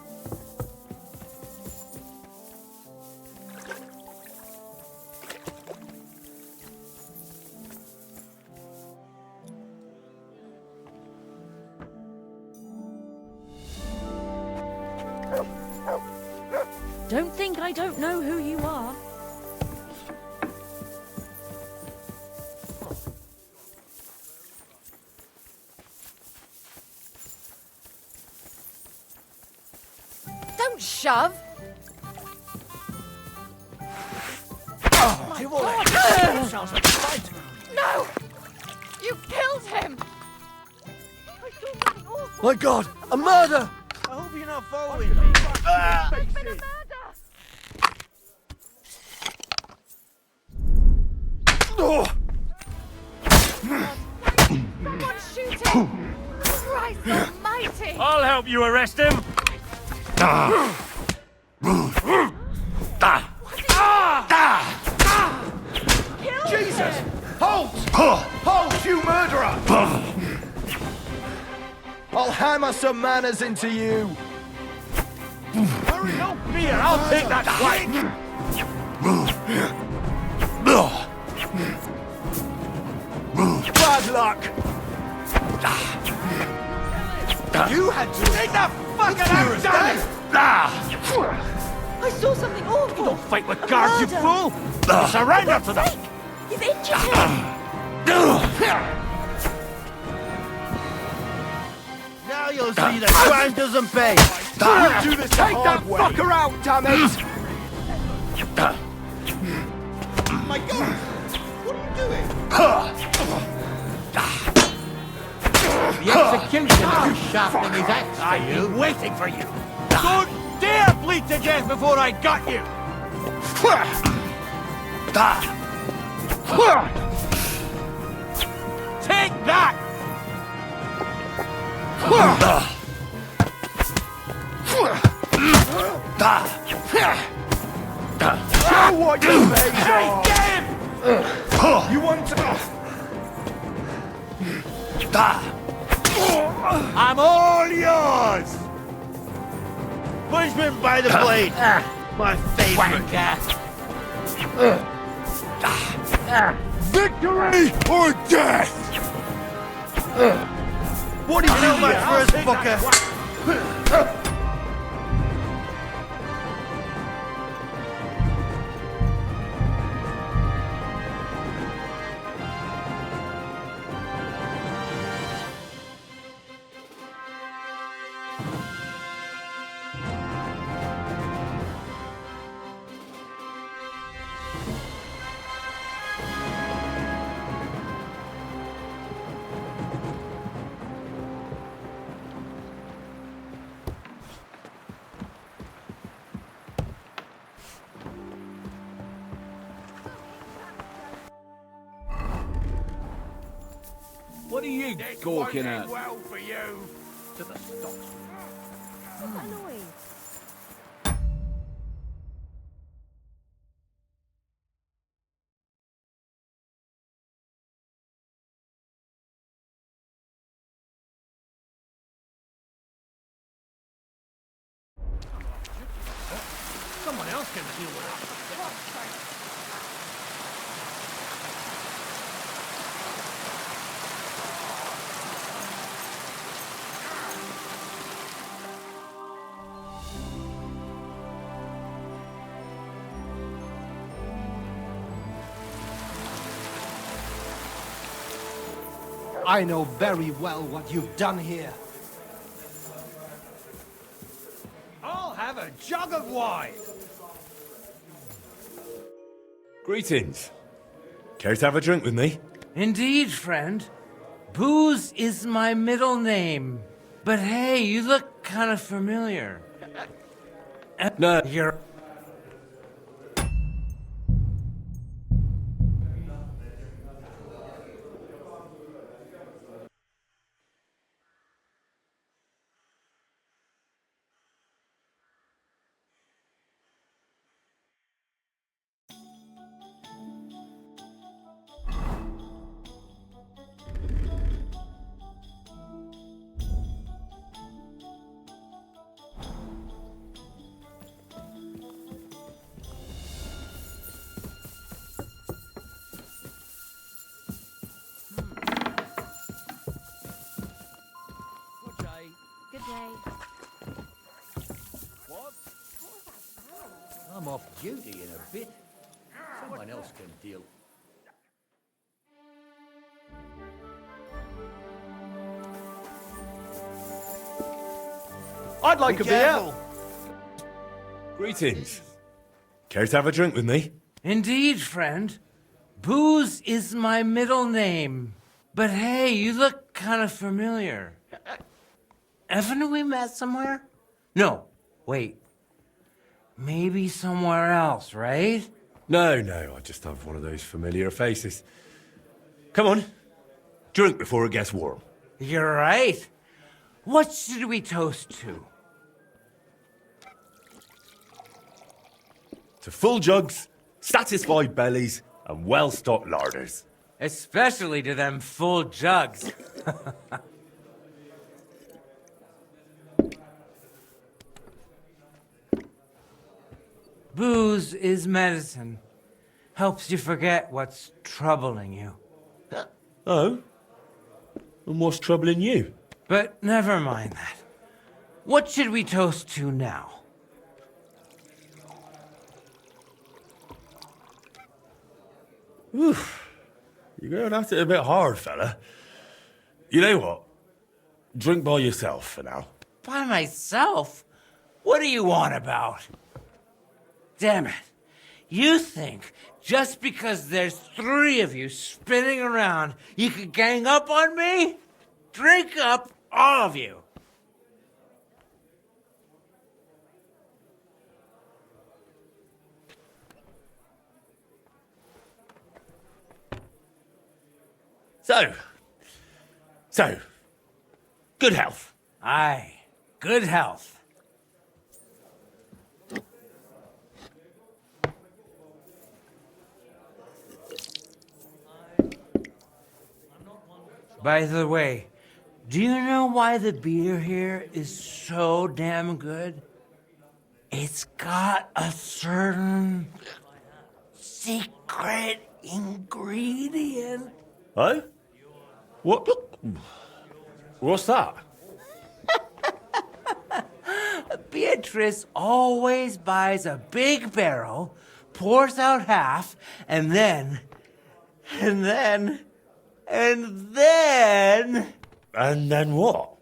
Don't think I don't know who you are. Don't shove! You've all yourselves a fight. No! You killed him! I saw something awful! My God, a murder! I hope you're not following me. There's been a murder! Someone shoot him! Christ almighty! I'll help you arrest him. Jesus! Halt! Halt, you murderer! I'll hammer some manners into you. Hurry, no fear. I'll take that fight. Bad luck! You had to take that fucking out, damn it! I saw something awful! Don't fight with guards, you fool. Surrender to them. You've injured him! Now you'll see that crime doesn't pay. You do this the Take that fucker out, damn it! My God! What are you doing? The executioner is sharpening his axe for I've you. been waiting for you. Don't dare bleed to death before I got you. Take that! Show what you're made of! Get him! You want to... I'm all yours! Punishment by the blade. My favorite. Victory or death! What do you Not do, much you for us, fucker? What are you This gawking won't at? end well for you. To the stocks. What's that noise? Someone else can deal with it. For God's sake. I know very well what you've done here. I'll have a jug of wine. Greetings. Care to have a drink with me? Indeed, friend. Booze is my middle name. But hey, you look kind of familiar. No. You're... Good day. Good day. What? I'm off duty in a bit. Someone else can deal. I'd like Be a beer. careful. Greetings. Care to have a drink with me? Indeed, friend. Booze is my middle name. But hey, you look kind of familiar. Haven't we met somewhere? No, wait. Maybe somewhere else, right? No, I just have one of those familiar faces. Come on. Drink before it gets warm. You're right. What should we toast to? To full jugs, satisfied bellies, and well-stocked larders. Especially to them full jugs. Booze is medicine. Helps you forget what's troubling you. Oh? And what's troubling you? But never mind that. What should we toast to now? Oof. You're going at it a bit hard, fella. You know what? Drink by yourself for now. By myself? What do you want about? Damn it. You think just because there's 3 of you spinning around, you could gang up on me? Drink up, all of you. So, good health. Aye, good health. By the way, do you know why the beer here is so damn good? It's got a certain secret ingredient. Oh? What? What's that? Beatrice always buys a big barrel, pours out half, and then... And then what?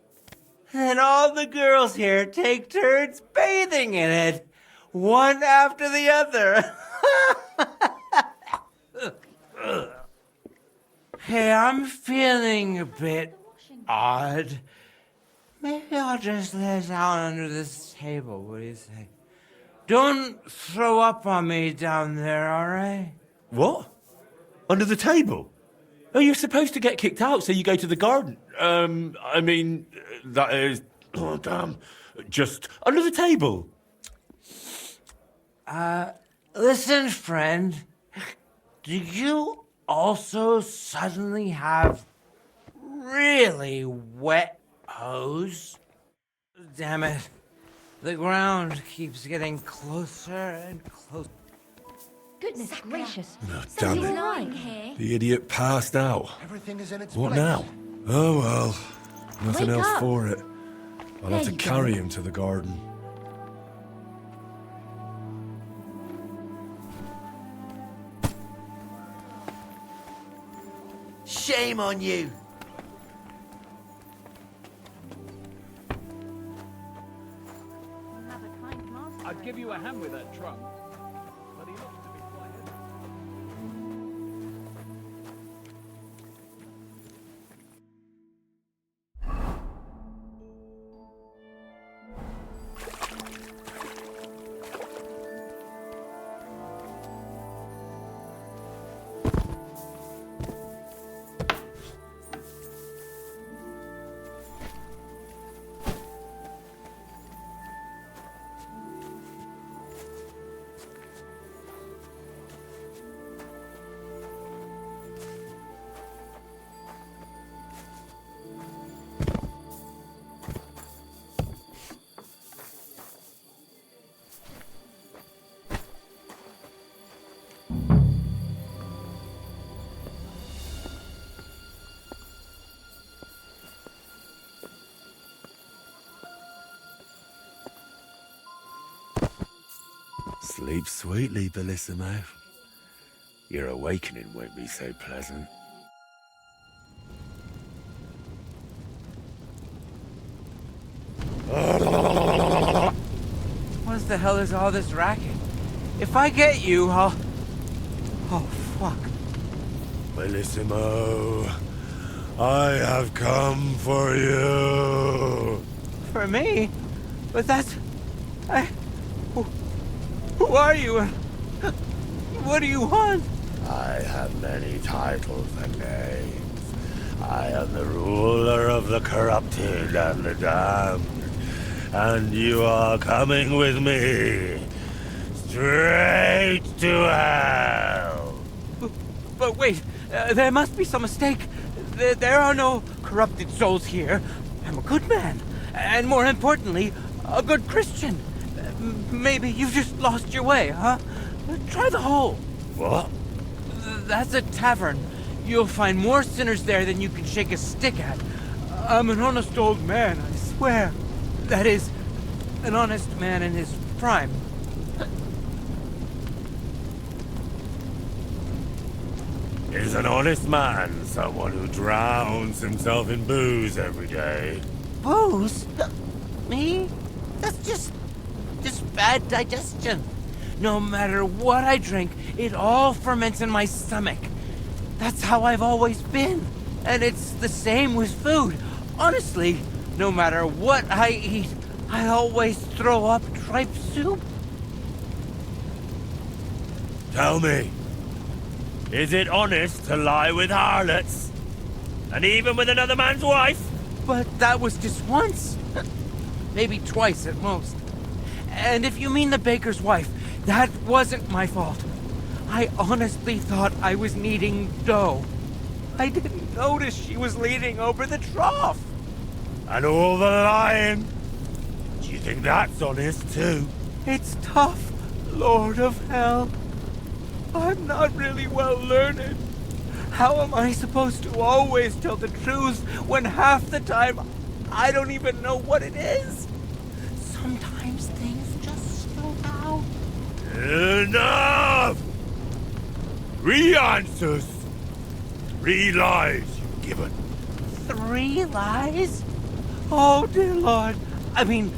And all the girls here take turns bathing in it, one after the other. Hey, I'm feeling a bit odd. Maybe I'll just lay down under this table, what do you say? Don't throw up on me down there, all right? What? Under the table? Oh, you're supposed to get kicked out, so you go to the garden. I mean, that is... Oh, damn. Just under the table. Listen, friend. Did you also suddenly have really wet hose? Damn it. The ground keeps getting closer and closer. Goodness gracious. Oh, damn Something's it. lying here. The idiot passed out. Everything is in its What place. now? Oh, well. Nothing Wake else up. for it. I'll There have to you carry go. him to the garden. Shame on you! I'd give you a hand with that trunk, but he looks to be quite heavy. Sleep sweetly, Bellissimo. Your awakening won't be so pleasant. What the hell is all this racket? If I get you, I'll... Oh, fuck. Bellissimo, I have come for you. For me? But that's... Who are you? What do you want? I have many titles and names. I am the ruler of the corrupted and the damned. And you are coming with me. Straight to hell. But wait, there must be some mistake. There are no corrupted souls here. I'm a good man. And more importantly, a good Christian. Maybe you've just lost your way, huh? Try the hole. What? That's a tavern. You'll find more sinners there than you can shake a stick at. I'm an honest old man, I swear. That is, an honest man in his prime. Is an honest man someone who drowns himself in booze every day? Booze? Me? That's just bad digestion. No matter what I drink, it all ferments in my stomach. That's how I've always been. And it's the same with food. Honestly, no matter what I eat, I always throw up tripe soup. Tell me, is it honest to lie with harlots? And even with another man's wife? But that was just once. Maybe twice at most. And if you mean the baker's wife, that wasn't my fault. I honestly thought I was kneading dough. I didn't notice she was leaning over the trough. And all the lying? Do you think that's honest too? It's tough, Lord of Hell. I'm not really well learned. How am I supposed to always tell the truth when half the time I don't even know what it is? Sometimes things just slip out. Enough! 3 answers. 3 lies you've given. 3 lies? Oh, dear Lord. I mean,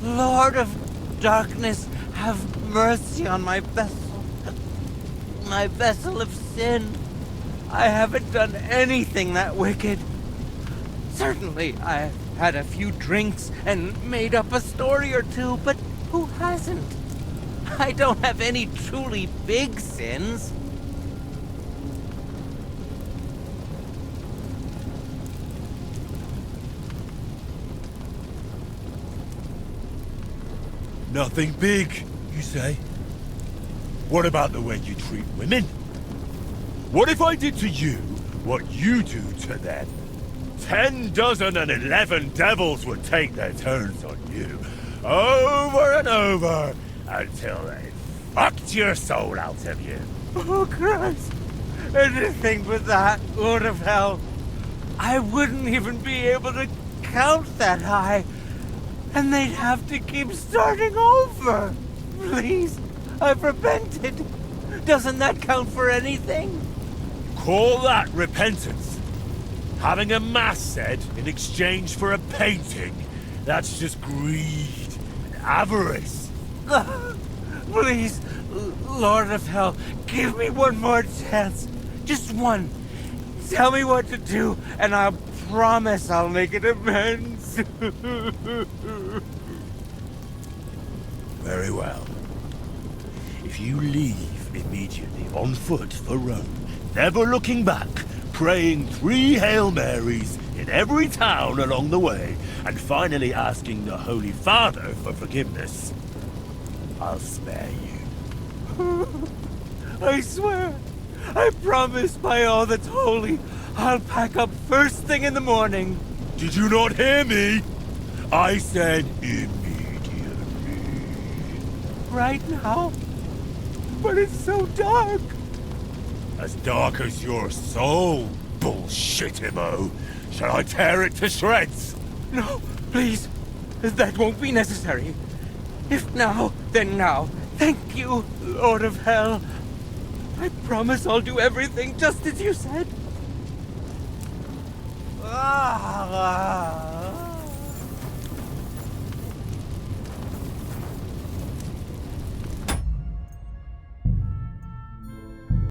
Lord of Darkness, have mercy on my vessel. My vessel of sin. I haven't done anything that wicked. Certainly, I've had a few drinks and made up a story or two, but who hasn't? I don't have any truly big sins. Nothing big, you say? What about the way you treat women? What if I did to you what you do to them? 10 dozen and 11 devils would take their turns on you, over and over, until they fucked your soul out of you. Oh, Christ. Anything but that, Lord of Hell. I wouldn't even be able to count that high. And they'd have to keep starting over. Please, I've repented. Doesn't that count for anything? Call that repentance. Having a mass said in exchange for a painting, that's just greed and avarice. Please, Lord of Hell, give me one more chance. Just one. Tell me what to do, and I'll promise I'll make it amends. Very well. If you leave immediately on foot for Rome, never looking back, praying 3 Hail Marys in every town along the way, and finally asking the Holy Father for forgiveness, I'll spare you. I swear, I promise by all that's holy, I'll pack up first thing in the morning. Did you not hear me? I said immediately. Right now? But it's so dark. As dark as your soul, bullshit-imo. Shall I tear it to shreds? No, please. That won't be necessary. If now, then now. Thank you, Lord of Hell. I promise I'll do everything just as you said.